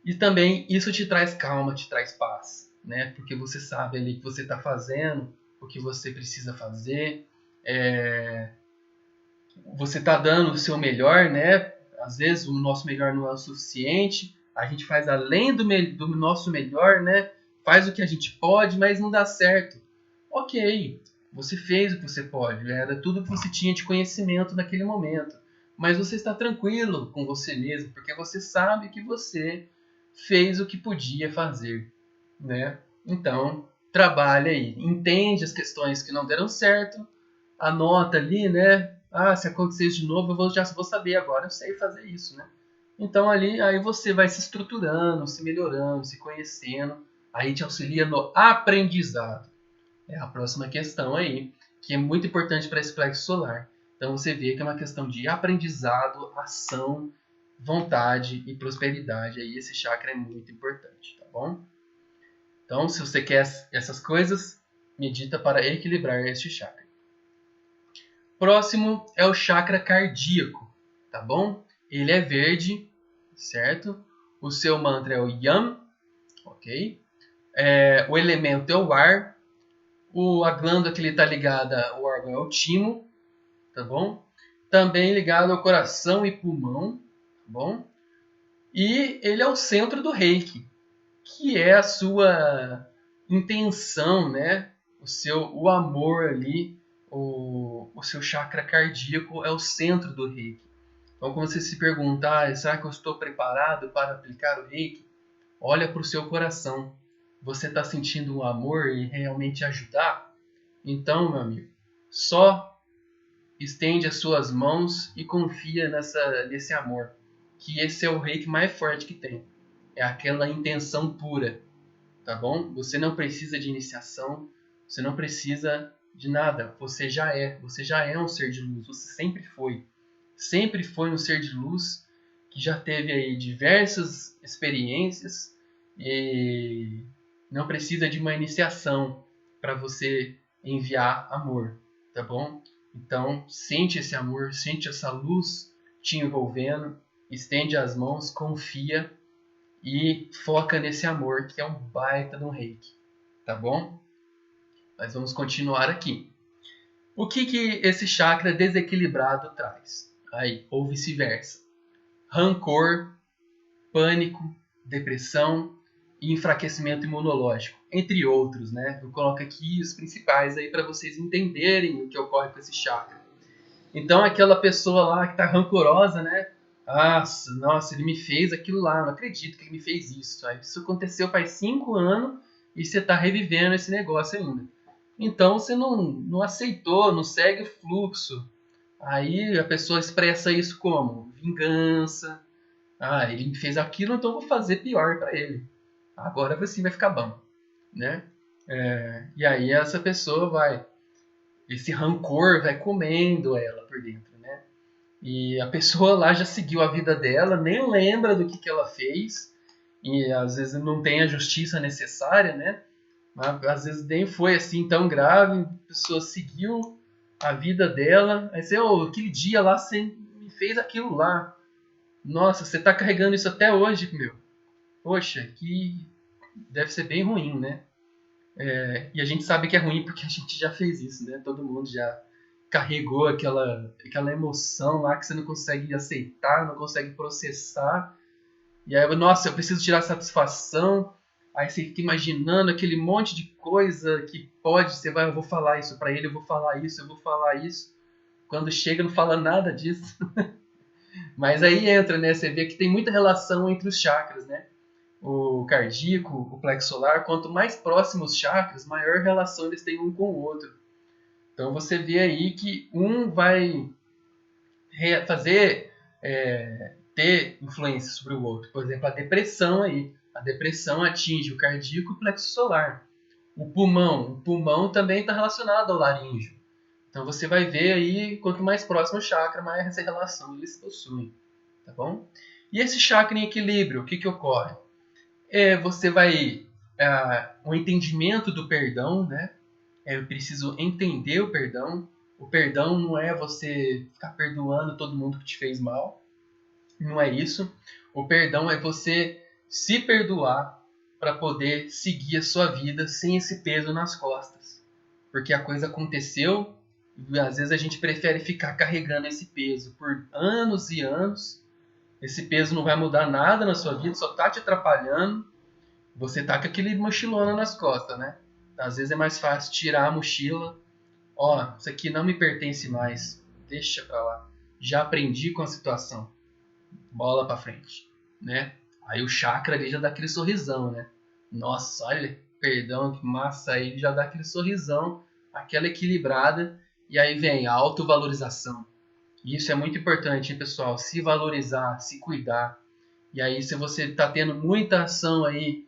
S1: E também isso te traz calma, te traz paz, né? Porque você sabe ali que você está fazendo o que você precisa fazer, é, você está dando o seu melhor, né? Às vezes o nosso melhor não é o suficiente, a gente faz além do nosso melhor, né? Faz o que a gente pode, mas não dá certo. Ok, você fez o que você pode, era tudo que você tinha de conhecimento naquele momento. Mas você está tranquilo com você mesmo, porque você sabe que você fez o que podia fazer, né? Então, trabalha aí, entende as questões que não deram certo, anota ali, né? Ah, se acontecer isso de novo, já vou saber agora, eu sei fazer isso, né? Então ali, aí você vai se estruturando, se melhorando, se conhecendo, aí te auxilia no aprendizado. É a próxima questão aí, que é muito importante para esse plexo solar. Então você vê que é uma questão de aprendizado, ação, vontade e prosperidade. Aí esse chakra é muito importante, tá bom? Então, se você quer essas coisas, medita para equilibrar este chakra. Próximo é o chakra cardíaco, tá bom? Ele é verde, certo? O seu mantra é o Yam, ok? O elemento é o ar. A glândula que ele está ligada, o órgão é o timo, tá bom? Também ligado ao coração e pulmão, tá bom? E ele é o centro do Reiki, que é a sua intenção, né? O amor ali, o seu chakra cardíaco é o centro do Reiki. Então, quando você se pergunta, será que eu estou preparado para aplicar o Reiki? Olha para o seu coração. Você está sentindo o amor e realmente ajudar? Então, meu amigo, só estende as suas mãos e confia nesse amor. Que esse é o reiki mais forte que tem. É aquela intenção pura, tá bom? Você não precisa de iniciação, você não precisa de nada. Você já é um ser de luz, você sempre foi. Sempre foi um ser de luz que já teve aí diversas experiências e não precisa de uma iniciação para você enviar amor, tá bom? Então, sente esse amor, sente essa luz te envolvendo, estende as mãos, confia e foca nesse amor que é um baita de um reiki, tá bom? Mas vamos continuar aqui. O que esse chakra desequilibrado traz? Aí, ou vice-versa. Rancor, pânico, depressão e enfraquecimento imunológico, entre outros, né? Eu coloco aqui os principais aí para vocês entenderem o que ocorre com esse chakra. Então, aquela pessoa lá que está rancorosa, né? Nossa, ele me fez aquilo lá, não acredito que ele me fez isso. Aí, isso aconteceu faz 5 anos e você está revivendo esse negócio ainda. Então, você não aceitou, não segue o fluxo. Aí a pessoa expressa isso como vingança. Ele me fez aquilo, então eu vou fazer pior para ele. Agora você vai ficar bom, né? E aí essa pessoa esse rancor vai comendo ela por dentro, né? E a pessoa lá já seguiu a vida dela, nem lembra do que ela fez, e às vezes não tem a justiça necessária, né? Mas, às vezes nem foi assim tão grave, a pessoa seguiu a vida dela, aí você, aquele dia lá você me fez aquilo lá. Nossa, você tá carregando isso até hoje, meu. Poxa, que deve ser bem ruim, né? E a gente sabe que é ruim porque a gente já fez isso, né? Todo mundo já carregou aquela emoção lá que você não consegue aceitar, não consegue processar. E aí, nossa, eu preciso tirar satisfação. Aí você fica imaginando aquele monte de coisa que eu vou falar isso pra ele, eu vou falar isso, eu vou falar isso. Quando chega, não fala nada disso. Mas aí entra, né? Você vê que tem muita relação entre os chakras, né? O cardíaco, o plexo solar, quanto mais próximos os chakras, maior relação eles têm um com o outro. Então você vê aí que um vai ter influência sobre o outro. Por exemplo, a depressão aí. A depressão atinge o cardíaco e o plexo solar. O pulmão também está relacionado ao laríngeo. Então você vai ver aí, quanto mais próximo o chakra, mais essa relação eles possuem. Tá bom? E esse chakra em equilíbrio, o que ocorre? Você vai um entendimento do perdão, né? Eu preciso entender o perdão. O perdão não é você ficar perdoando todo mundo que te fez mal. Não é isso. O perdão é você se perdoar para poder seguir a sua vida sem esse peso nas costas. Porque a coisa aconteceu e às vezes a gente prefere ficar carregando esse peso por anos e anos. Esse peso não vai mudar nada na sua vida, só tá te atrapalhando. Você tá com aquele mochilona nas costas, né? Às vezes é mais fácil tirar a mochila. Ó, isso aqui não me pertence mais. Deixa pra lá. Já aprendi com a situação. Bola pra frente, né? Aí o chakra ali já dá aquele sorrisão, né? Nossa, olha, perdão, que massa. Aí ele já dá aquele sorrisão, aquela equilibrada. E aí vem a autovalorização. E isso é muito importante, hein, pessoal? Se valorizar, se cuidar. E aí, se você está tendo muita ação aí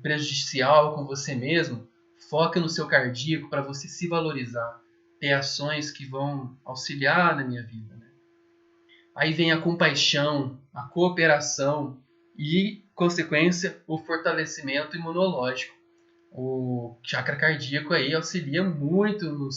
S1: prejudicial com você mesmo, foca no seu cardíaco para você se valorizar. Ter ações que vão auxiliar na minha vida, né? Aí vem a compaixão, a cooperação e, consequência, o fortalecimento imunológico. O chakra cardíaco aí auxilia muito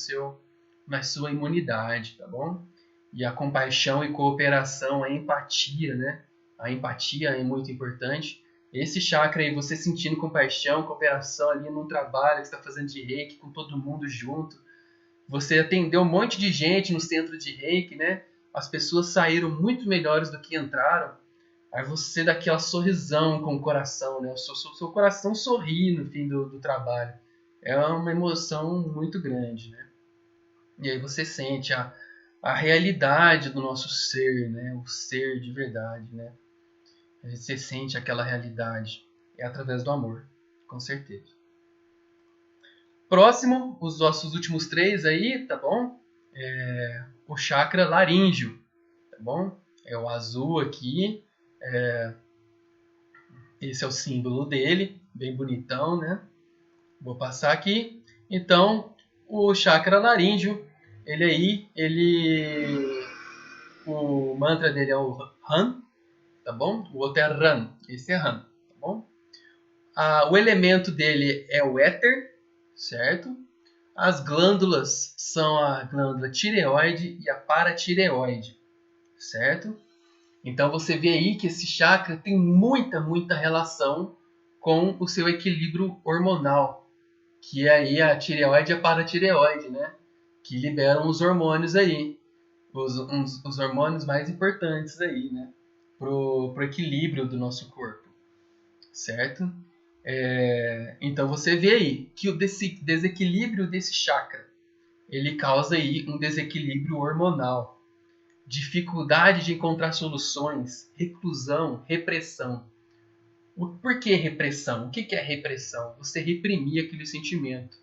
S1: na sua imunidade, tá bom? E a compaixão e cooperação, a empatia, né? A empatia é muito importante. Esse chakra aí, você sentindo compaixão, cooperação ali num trabalho que você está fazendo de reiki com todo mundo junto. Você atendeu um monte de gente no centro de reiki, né? As pessoas saíram muito melhores do que entraram. Aí você dá aquela sorrisão com o coração, né? O seu coração sorri no fim do trabalho. É uma emoção muito grande, né? E aí você sente a realidade do nosso ser, né? O ser de verdade, né? Você sente aquela realidade. É através do amor, com certeza. Próximo, os nossos últimos três aí, tá bom? O chakra laríngeo, tá bom? É o azul aqui. Esse é o símbolo dele, bem bonitão, né? Vou passar aqui. Então, o chakra laríngeo, o mantra dele é o Han, tá bom? O outro é Ran, esse é Han, tá bom? O elemento dele é o éter, certo? As glândulas são a glândula tireoide e a paratireoide, certo? Então você vê aí que esse chakra tem muita relação com o seu equilíbrio hormonal, que é aí a tireoide e a paratireoide, né? Que liberam os hormônios aí, os hormônios mais importantes aí, né? Pro equilíbrio do nosso corpo, certo? Então você vê aí que o desequilíbrio desse chakra, ele causa aí um desequilíbrio hormonal, dificuldade de encontrar soluções, reclusão, repressão. Por que repressão? O que é repressão? Você reprimir aquele sentimento,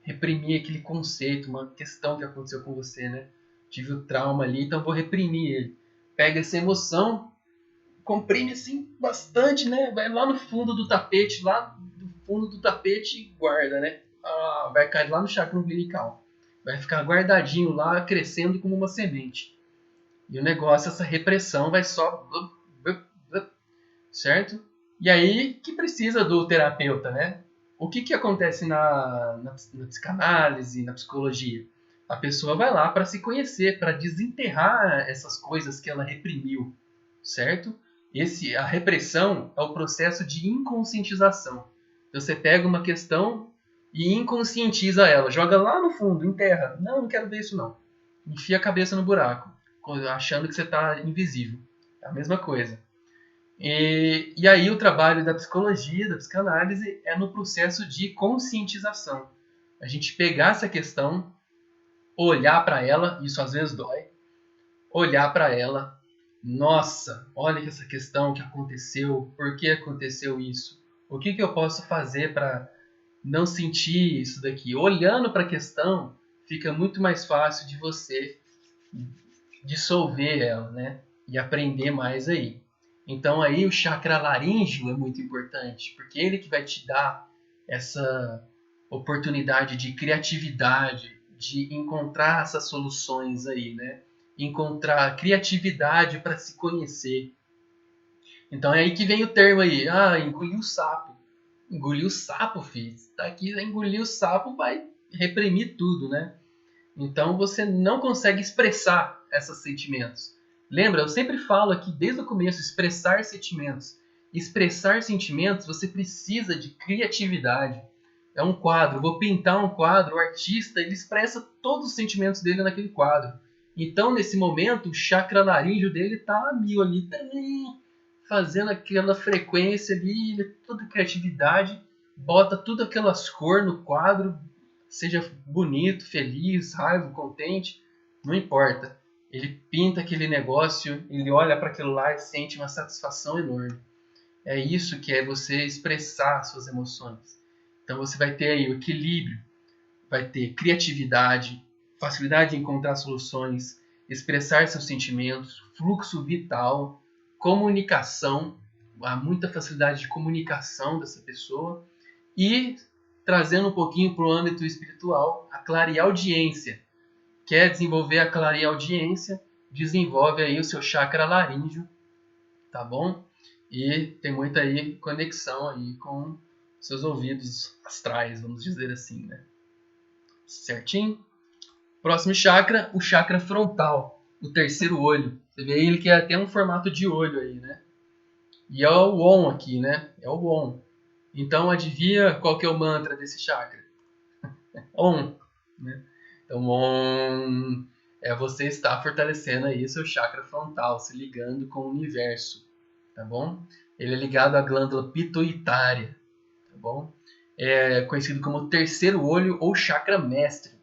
S1: reprimir aquele conceito, uma questão que aconteceu com você, né? Tive o trauma ali, então vou reprimir ele. Pega essa emoção, comprime assim bastante, né? Vai lá no fundo do tapete, lá do fundo do tapete e guarda, né? Vai cair lá no chakra umbilical. Vai ficar guardadinho lá, crescendo como uma semente. E o negócio, essa repressão vai só... Certo? E aí que precisa do terapeuta, né? O que acontece na psicanálise, na psicologia? A pessoa vai lá para se conhecer, para desenterrar essas coisas que ela reprimiu, certo? A repressão é o processo de inconscientização. Então você pega uma questão e inconscientiza ela, joga lá no fundo, enterra. Não quero ver isso não. Enfia a cabeça no buraco, achando que você está invisível. É a mesma coisa. E aí o trabalho da psicologia, da psicanálise, é no processo de conscientização. A gente pegar essa questão, olhar para ela, isso às vezes dói, olhar para ela, nossa, olha essa questão que aconteceu, por que aconteceu isso? O que eu posso fazer para não sentir isso daqui? Olhando para a questão, fica muito mais fácil de você dissolver ela, né? E aprender mais aí. Então aí o chakra laríngeo é muito importante, porque ele que vai te dar essa oportunidade de criatividade, de encontrar essas soluções aí, né? Encontrar criatividade para se conhecer. Então é aí que vem o termo aí, engoliu o sapo. Engoliu o sapo, filho. Tá aqui, engoliu o sapo, vai reprimir tudo, né? Então você não consegue expressar esses sentimentos. Lembra, eu sempre falo aqui desde o começo, expressar sentimentos. Expressar sentimentos, você precisa de criatividade. É um quadro, vou pintar um quadro, o artista ele expressa todos os sentimentos dele naquele quadro. Então, nesse momento, o chakra laríngeo dele tá a mil ali, fazendo aquela frequência ali, toda criatividade, bota tudo aquelas cores no quadro, seja bonito, feliz, raiva, contente, não importa. Ele pinta aquele negócio, ele olha para aquilo lá e sente uma satisfação enorme. É isso que é você expressar suas emoções. Então você vai ter aí o equilíbrio, vai ter criatividade, facilidade de encontrar soluções, expressar seus sentimentos, fluxo vital, comunicação, há muita facilidade de comunicação dessa pessoa e trazendo um pouquinho para o âmbito espiritual, a clareaudiência. Quer desenvolver a clareaudiência, desenvolve aí o seu chakra laríngeo, tá bom? E tem muita aí conexão aí com seus ouvidos astrais, vamos dizer assim, né? Certinho? Próximo chakra, o chakra frontal, o terceiro olho. Você vê aí ele que até um formato de olho aí, né? E é o Om aqui, né? É o Om. Então adivinha qual que é o mantra desse chakra? Om, né? Então Om é você estar fortalecendo aí seu chakra frontal, se ligando com o universo, tá bom? Ele é ligado à glândula pituitária, tá bom? É conhecido como terceiro olho ou chakra mestre,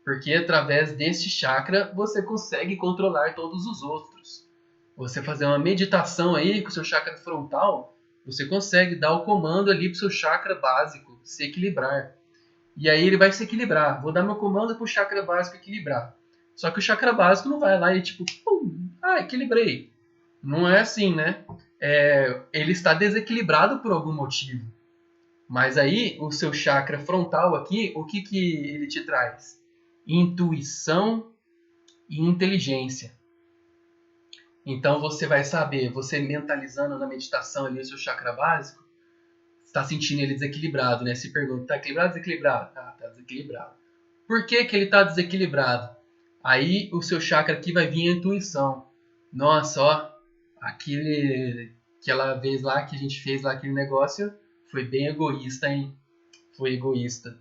S1: porque através deste chakra você consegue controlar todos os outros. Você fazer uma meditação aí com o seu chakra frontal, você consegue dar o comando ali para o seu chakra básico se equilibrar. E aí ele vai se equilibrar. Vou dar meu comando para o chakra básico equilibrar. Só que o chakra básico não vai lá e tipo, pum, equilibrei. Não é assim, né? Ele está desequilibrado por algum motivo. Mas aí o seu chakra frontal aqui, o que ele te traz? Intuição e inteligência. Então você vai saber, você mentalizando na meditação ali o seu chakra básico, está sentindo ele desequilibrado, né? Se pergunta, está equilibrado ou desequilibrado? Tá desequilibrado. Por que ele está desequilibrado? Aí o seu chakra aqui vai vir a intuição. Nossa, ó, aquela vez lá que a gente fez lá aquele negócio foi bem egoísta, hein? Foi egoísta.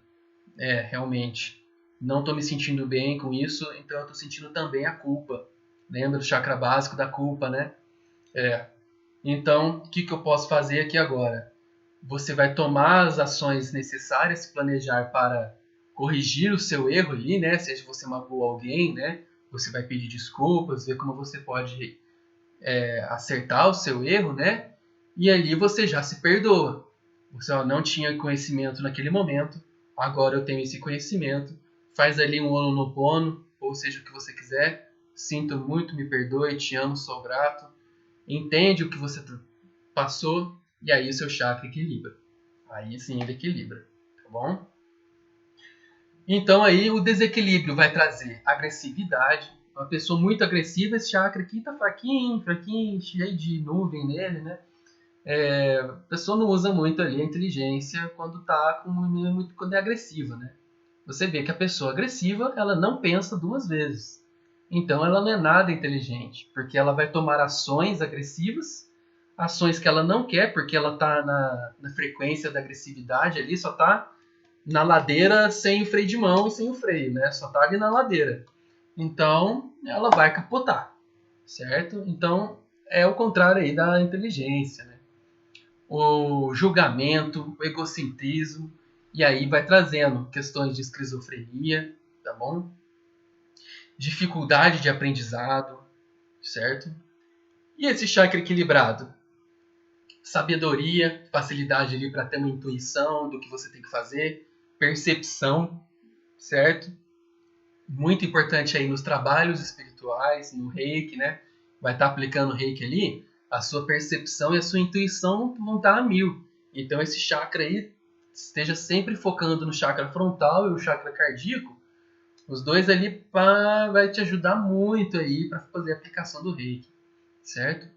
S1: Realmente. Não estou me sentindo bem com isso, então eu estou sentindo também a culpa. Lembra do chakra básico da culpa, né? Então, o que eu posso fazer aqui agora? Você vai tomar as ações necessárias, se planejar para corrigir o seu erro ali, né? Seja você magoou alguém, né? Você vai pedir desculpas, ver como você pode acertar o seu erro, né? E ali você já se perdoa. Você não tinha conhecimento naquele momento, agora eu tenho esse conhecimento. Faz ali um Ho'oponopono, ou seja, o que você quiser. Sinto muito, me perdoe, te amo, sou grato. Entende o que você passou e aí o seu chakra equilibra. Aí sim ele equilibra, tá bom? Então aí o desequilíbrio vai trazer agressividade. Uma pessoa muito agressiva, esse chakra aqui tá fraquinho, cheio de nuvem nele, né? A pessoa não usa muito ali a inteligência quando quando é agressiva, né? Você vê que a pessoa agressiva, ela não pensa duas vezes. Então ela não é nada inteligente, porque ela vai tomar ações agressivas, ações que ela não quer, porque ela está na frequência da agressividade ali, só está na ladeira sem o freio de mão e sem o freio, né? Só está ali na ladeira. Então ela vai capotar, certo? Então é o contrário aí da inteligência, né? O julgamento, o egocentrismo, e aí vai trazendo questões de esquizofrenia, tá bom? Dificuldade de aprendizado, certo? E esse chakra equilibrado? Sabedoria, facilidade ali para ter uma intuição do que você tem que fazer, percepção, certo? Muito importante aí nos trabalhos espirituais, no reiki, né? Vai estar aplicando o reiki ali, a sua percepção e a sua intuição vão estar a mil. Então esse chakra aí, esteja sempre focando no chakra frontal e o chakra cardíaco, os dois ali vai te ajudar muito aí para fazer a aplicação do reiki, certo?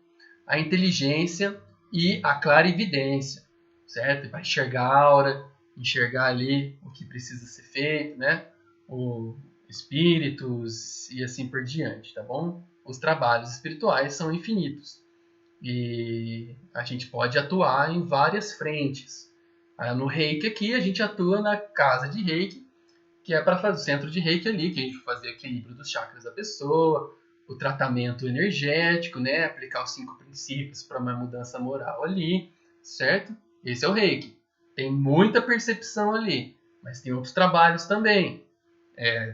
S1: A inteligência e a clarividência, certo? Para enxergar a aura, enxergar ali o que precisa ser feito, né? O espíritos e assim por diante, tá bom? os trabalhos espirituais são infinitos. E a gente pode atuar em várias frentes. No Reiki aqui, a gente atua na casa de Reiki, que é para fazer o centro de Reiki ali, que a gente vai fazer o equilíbrio dos chakras da pessoa, o tratamento energético, né? Aplicar os 5 princípios para uma mudança moral ali, certo? Esse é o Reiki. Tem muita percepção ali, mas tem outros trabalhos também.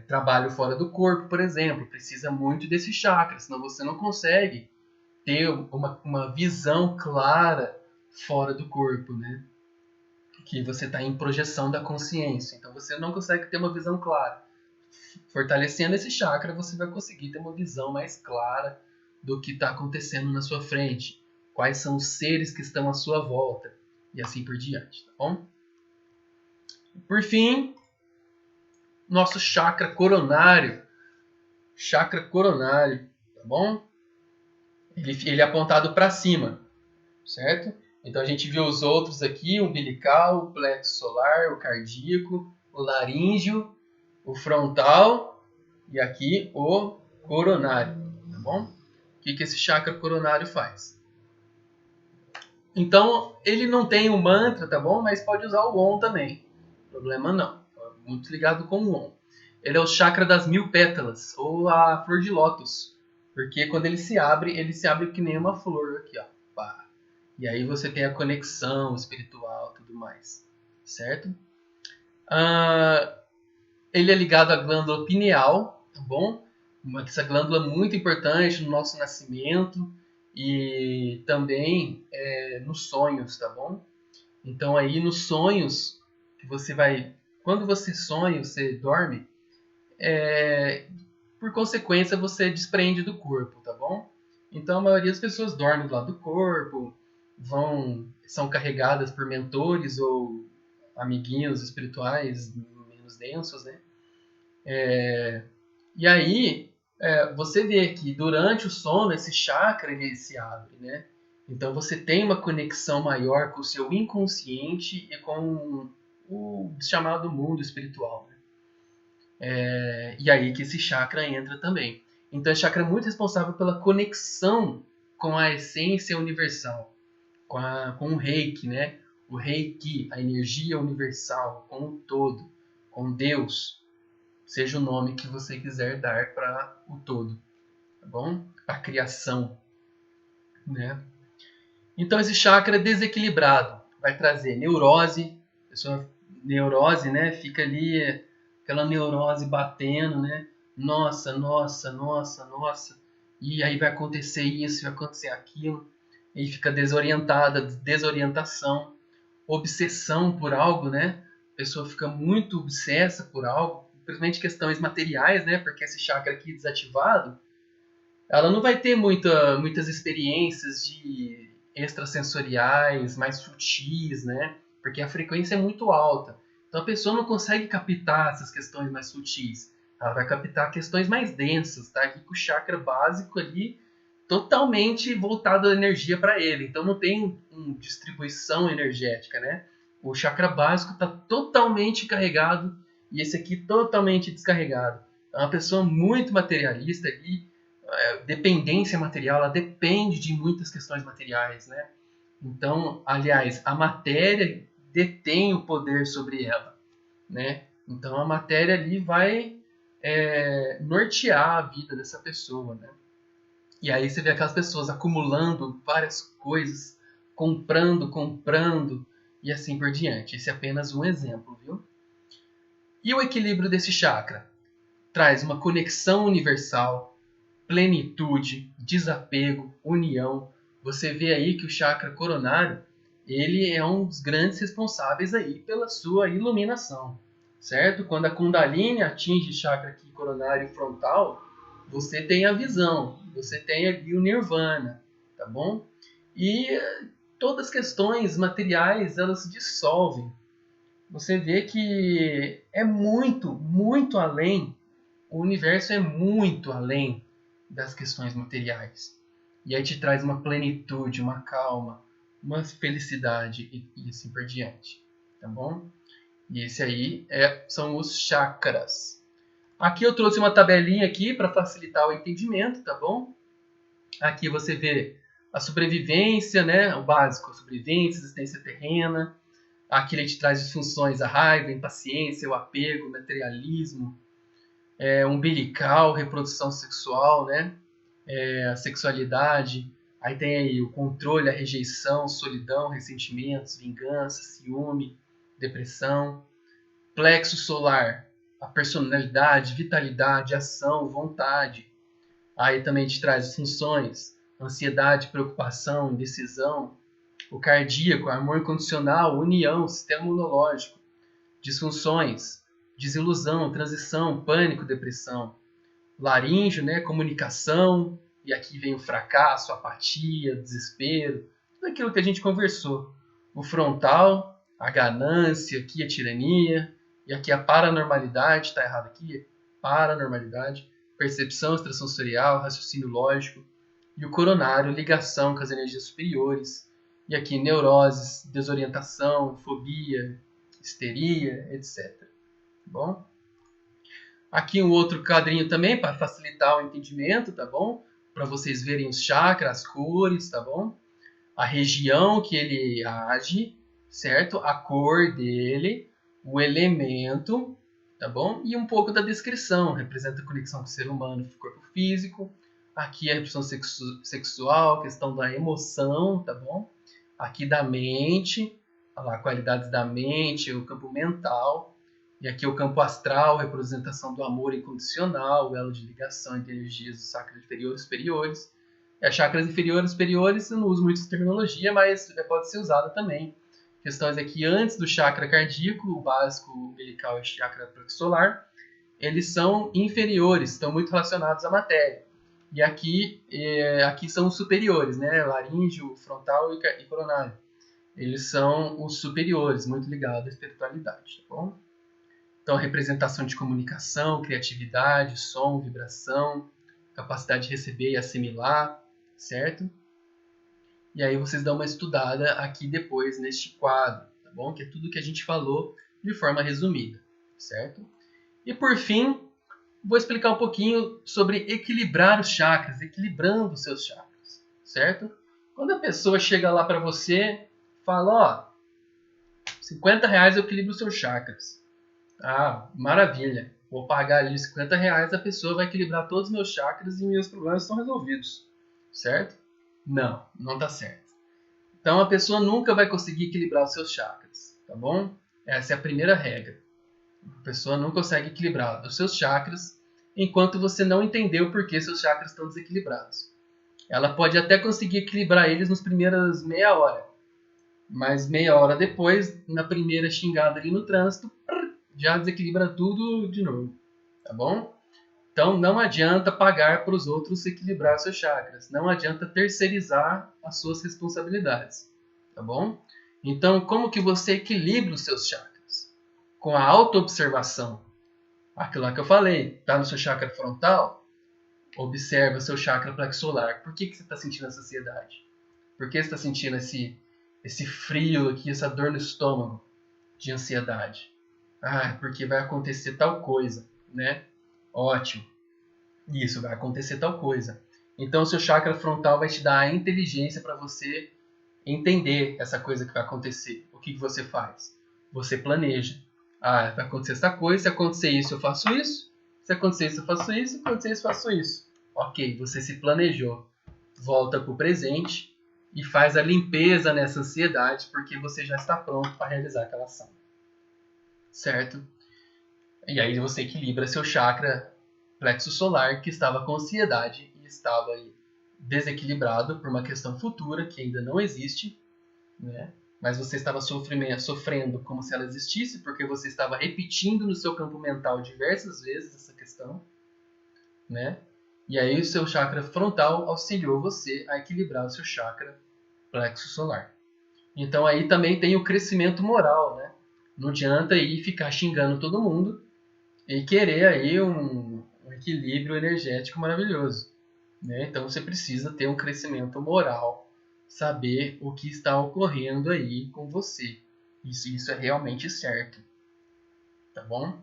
S1: Trabalho fora do corpo, por exemplo, precisa muito desse chakra, senão você não consegue ter uma visão clara fora do corpo, né? Que você está em projeção da consciência. Então você não consegue ter uma visão clara. Fortalecendo esse chakra, você vai conseguir ter uma visão mais clara do que está acontecendo na sua frente. Quais são os seres que estão à sua volta. E assim por diante, tá bom? Por fim, nosso chakra coronário. Chakra coronário, tá bom? Ele é apontado para cima, certo? Então a gente viu os outros aqui, o umbilical, o plexo solar, o cardíaco, o laríngeo, o frontal e aqui o coronário, tá bom? O que esse chakra coronário faz? Então ele não tem um mantra, tá bom? Mas pode usar o Om também, problema não, é muito ligado com o Om. Ele é o chakra das 1000 pétalas, ou a flor de lótus, porque quando ele se abre que nem uma flor aqui, ó. Pá. E aí você tem a conexão espiritual e tudo mais, certo? Ele é ligado à glândula pineal, tá bom? Essa glândula muito importante no nosso nascimento e também nos sonhos, tá bom? Então aí nos sonhos, que você vai... Quando você sonha, você dorme, por consequência você desprende do corpo, tá bom? Então a maioria das pessoas dorme do lado do corpo, são carregadas por mentores ou amiguinhos espirituais menos densos, né? E aí você vê que durante o sono esse chakra ele se abre, né? Então você tem uma conexão maior com o seu inconsciente e com o chamado mundo espiritual, né? E aí que esse chakra entra também. Então esse chakra é muito responsável pela conexão com a essência universal, com o Reiki, né? O Reiki, a energia universal, com o todo, com Deus, seja o nome que você quiser dar para o todo, tá bom? A criação, né? Então esse chakra desequilibrado vai trazer neurose, pessoa neurose, né? Fica ali aquela neurose batendo, né? Nossa, nossa, nossa, nossa. E aí vai acontecer isso, vai acontecer aquilo. E fica desorientada, desorientação, obsessão por algo, né? A pessoa fica muito obsessa por algo, principalmente questões materiais, né? Porque esse chakra aqui desativado, ela não vai ter muitas experiências de extrasensoriais, mais sutis, né? Porque a frequência é muito alta. Então a pessoa não consegue captar essas questões mais sutis. Ela vai captar questões mais densas, tá? Aqui com o chakra básico ali totalmente voltado a energia para ele. Então não tem uma distribuição energética, né? O chakra básico está totalmente carregado e esse aqui totalmente descarregado. É uma pessoa muito materialista ali, dependência material, ela depende de muitas questões materiais, né? Então, aliás, a matéria detém o poder sobre ela, né? Então a matéria ali vai nortear a vida dessa pessoa, né? E aí você vê aquelas pessoas acumulando várias coisas, comprando e assim por diante. Esse é apenas um exemplo, viu? E o equilíbrio desse chakra traz uma conexão universal, plenitude, desapego, união. Você vê aí que o chakra coronário, ele é um dos grandes responsáveis aí pela sua iluminação, certo? Quando a Kundalini atinge o chakra aqui coronário frontal, você tem a visão, você tem ali o Nirvana, tá bom? E todas as questões materiais, elas se dissolvem. Você vê que é muito, muito além, o universo é muito além das questões materiais. E aí te traz uma plenitude, uma calma, uma felicidade e assim por diante, tá bom? E esse aí são os chakras. Aqui eu trouxe uma tabelinha aqui para facilitar o entendimento, tá bom? Aqui você vê a sobrevivência, né? O básico, a sobrevivência, existência terrena. Aqui ele te traz as funções, a raiva, a impaciência, o apego, o materialismo, umbilical, reprodução sexual, né? A sexualidade. Aí tem aí o controle, a rejeição, solidão, ressentimentos, vingança, ciúme, depressão. Plexo solar, a personalidade, vitalidade, ação, vontade. Aí também te traz as funções, ansiedade, preocupação, indecisão. O cardíaco, amor incondicional, união, sistema imunológico. Disfunções, desilusão, transição, pânico, depressão. Laríngeo, né, comunicação, e aqui vem o fracasso, apatia, desespero, tudo aquilo que a gente conversou. O frontal, a ganância, aqui a tirania, e aqui a paranormalidade, está errado aqui, paranormalidade, percepção extrasensorial, raciocínio lógico, e o coronário, ligação com as energias superiores, e aqui neuroses, desorientação, fobia, histeria, etc. Tá bom? Aqui um outro quadrinho também para facilitar o entendimento, tá bom? Para vocês verem os chakras, as cores, tá bom? A região que ele age, certo? A cor dele, o elemento, tá bom? E um pouco da descrição, representa a conexão com o ser humano, com o corpo físico. Aqui a reprodução sexual, questão da emoção, tá bom? Aqui da mente, a qualidades da mente, o campo mental. E aqui o campo astral, representação do amor incondicional, o elo de ligação entre energias dos chakras inferiores e superiores. E as chakras inferiores e superiores, eu não uso muito essa terminologia, mas pode ser usada também. Questões aqui antes do chakra cardíaco, o básico, o umbilical e o chakra plexosolar, eles são inferiores, estão muito relacionados à matéria. E aqui são os superiores, né? Laríngeo, frontal e coronário. Eles são os superiores, muito ligados à espiritualidade, tá bom? Então, representação de comunicação, criatividade, som, vibração, capacidade de receber e assimilar, certo? E aí vocês dão uma estudada aqui depois neste quadro, tá bom? Que é tudo que a gente falou de forma resumida, certo? E por fim, vou explicar um pouquinho sobre equilibrar os chakras, equilibrando os seus chakras, certo? Quando a pessoa chega lá para você, fala, ó, R$50 eu equilibro os seus chakras. Ah, maravilha. Vou pagar ali R$50, a pessoa vai equilibrar todos os meus chakras e meus problemas estão resolvidos. Certo? Não, não está certo. Então a pessoa nunca vai conseguir equilibrar os seus chakras, tá bom? Essa é a primeira regra. A pessoa não consegue equilibrar os seus chakras enquanto você não entendeu por que seus chakras estão desequilibrados. Ela pode até conseguir equilibrar eles nos primeiras meia hora, mas meia hora depois, na primeira xingada ali no trânsito, já desequilibra tudo de novo, tá bom? Então não adianta pagar para os outros equilibrar seus chakras, não adianta terceirizar as suas responsabilidades, tá bom? Então como que você equilibra os seus chakras? Com a autoobservação. Aquilo lá que eu falei, tá no seu chakra frontal? Observa seu chakra plexolar. Por que você está sentindo essa ansiedade? Por que você está sentindo esse frio aqui, essa dor no estômago de ansiedade? Ah, porque vai acontecer tal coisa, né? Ótimo. Isso, vai acontecer tal coisa. Então, o seu chakra frontal vai te dar a inteligência para você entender essa coisa que vai acontecer. O que você faz? Você planeja. Ah, vai acontecer essa coisa, se acontecer isso, eu faço isso. Se acontecer isso, eu faço isso. Se acontecer isso, eu faço isso. Ok, você se planejou. Volta para o presente e faz a limpeza nessa ansiedade, porque você já está pronto para realizar aquela ação. Certo? E aí você equilibra seu chakra plexo solar, que estava com ansiedade e estava aí desequilibrado por uma questão futura que ainda não existe, né? Mas você estava sofrendo como se ela existisse, porque você estava repetindo no seu campo mental diversas vezes essa questão, né? E aí o seu chakra frontal auxiliou você a equilibrar o seu chakra plexo solar. Então aí também tem o crescimento moral, né? Não adianta aí ficar xingando todo mundo e querer aí um equilíbrio energético maravilhoso, né? Então você precisa ter um crescimento moral, saber o que está ocorrendo aí com você. Isso é realmente certo, tá bom?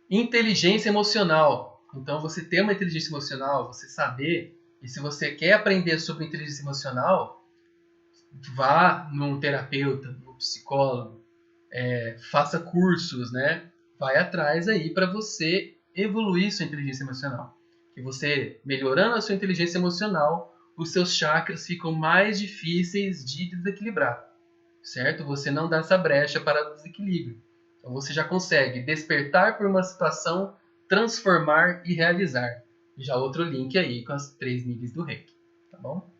S1: Inteligência emocional. Então você ter uma inteligência emocional, você saber E se você quer aprender sobre inteligência emocional, vá num terapeuta, num psicólogo, faça cursos, né? Vai atrás aí para você evoluir sua inteligência emocional. Que você, melhorando a sua inteligência emocional, os seus chakras ficam mais difíceis de desequilibrar, certo? Você não dá essa brecha para o desequilíbrio. Então você já consegue despertar por uma situação, transformar e realizar. Já outro link aí com as 3 níveis do Reiki, tá bom?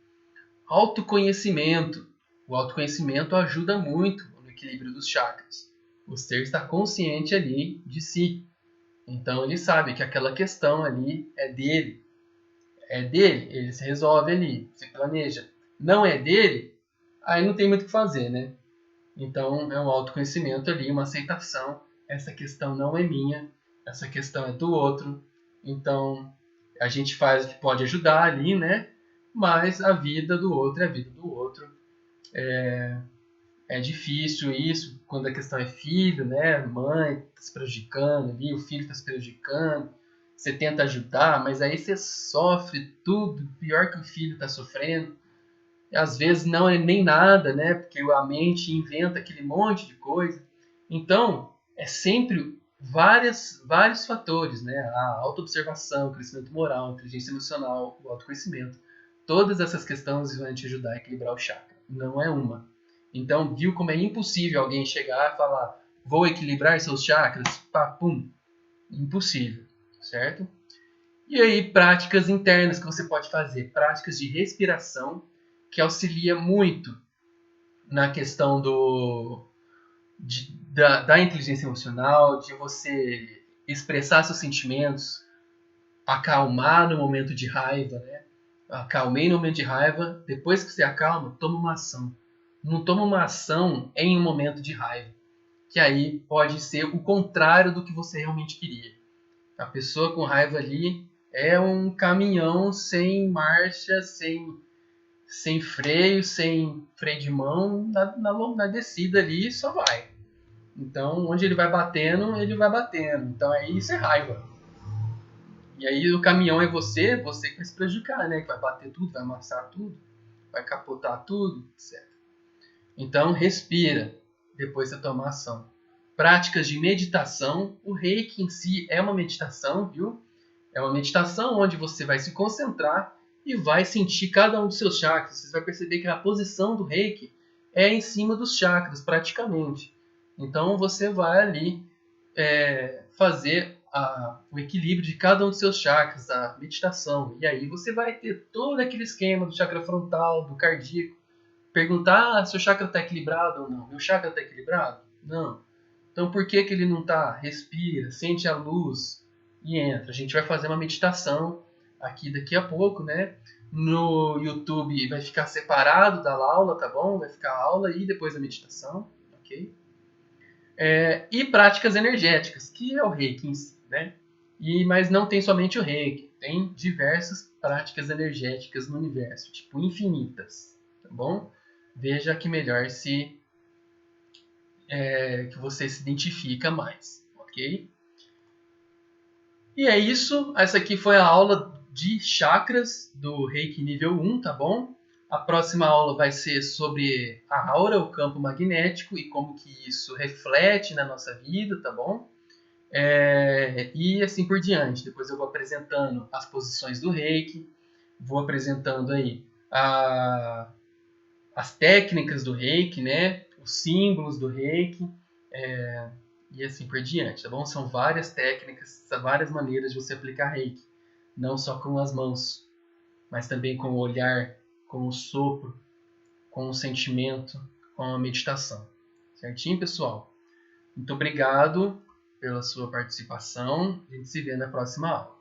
S1: Autoconhecimento. O autoconhecimento ajuda muito no equilíbrio dos chakras. O ser está consciente ali de si. Então ele sabe que aquela questão ali é dele. É dele, ele se resolve ali, se planeja. Não é dele, aí não tem muito o que fazer, né? Então é um autoconhecimento ali, uma aceitação. Essa questão não é minha, essa questão é do outro. Então a gente faz o que pode ajudar ali, né? Mas a vida do outro é a vida do outro. É difícil isso quando a questão é filho, né? Mãe está se prejudicando ali, o filho está se prejudicando. Você tenta ajudar, mas aí você sofre tudo, pior que o filho está sofrendo. E às vezes não é nem nada, né? Porque a mente inventa aquele monte de coisa. Então, é sempre vários fatores, né? A autoobservação, o crescimento moral, a inteligência emocional, o autoconhecimento. Todas essas questões vão te ajudar a equilibrar o chakra. Não é uma. Então, viu como é impossível alguém chegar e falar: vou equilibrar seus chakras? Pá, pum. Impossível, certo? E aí, práticas internas que você pode fazer. Práticas de respiração, que auxilia muito na questão da inteligência emocional, de você expressar seus sentimentos, acalmar no momento de raiva, né? Acalmei no momento de raiva, depois que você acalma, toma uma ação. Não toma uma ação em um momento de raiva, que aí pode ser o contrário do que você realmente queria. A pessoa com raiva ali é um caminhão sem marcha, sem freio, sem freio de mão, na descida ali só vai. Então, onde ele vai batendo, ele vai batendo. Então, aí isso é raiva. E aí o caminhão é você que vai se prejudicar, né? Que vai bater tudo, vai amassar tudo, vai capotar tudo, etc. Então, respira, depois você toma ação. Práticas de meditação. O Reiki em si é uma meditação, viu? É uma meditação onde você vai se concentrar e vai sentir cada um dos seus chakras. Você vai perceber que a posição do Reiki é em cima dos chakras, praticamente. Então, você vai ali fazer o equilíbrio de cada um dos seus chakras, a meditação. E aí você vai ter todo aquele esquema do chakra frontal, do cardíaco. Perguntar se o chakra está equilibrado ou não. Meu chakra está equilibrado? Não. Então por que ele não está? Respira, sente a luz e entra. A gente vai fazer uma meditação aqui daqui a pouco, né? No YouTube vai ficar separado da aula, tá bom? Vai ficar a aula e depois a meditação, ok? E práticas energéticas, que é o Reiki em si, né? Mas não tem somente o Reiki, tem diversas práticas energéticas no universo, tipo infinitas, tá bom? Veja que melhor que você se identifica mais, ok? E é isso, essa aqui foi a aula de chakras do Reiki nível 1, tá bom? A próxima aula vai ser sobre a aura, o campo magnético e como que isso reflete na nossa vida, tá bom? E assim por diante. Depois eu vou apresentando as posições do Reiki, vou apresentando aí as técnicas do Reiki, né? Os símbolos do Reiki, e assim por diante, tá bom? São várias técnicas, várias maneiras de você aplicar Reiki. Não só com as mãos, mas também com o olhar, com o sopro, com o sentimento, com a meditação. Certinho, pessoal? Muito obrigado pela sua participação. A gente se vê na próxima aula.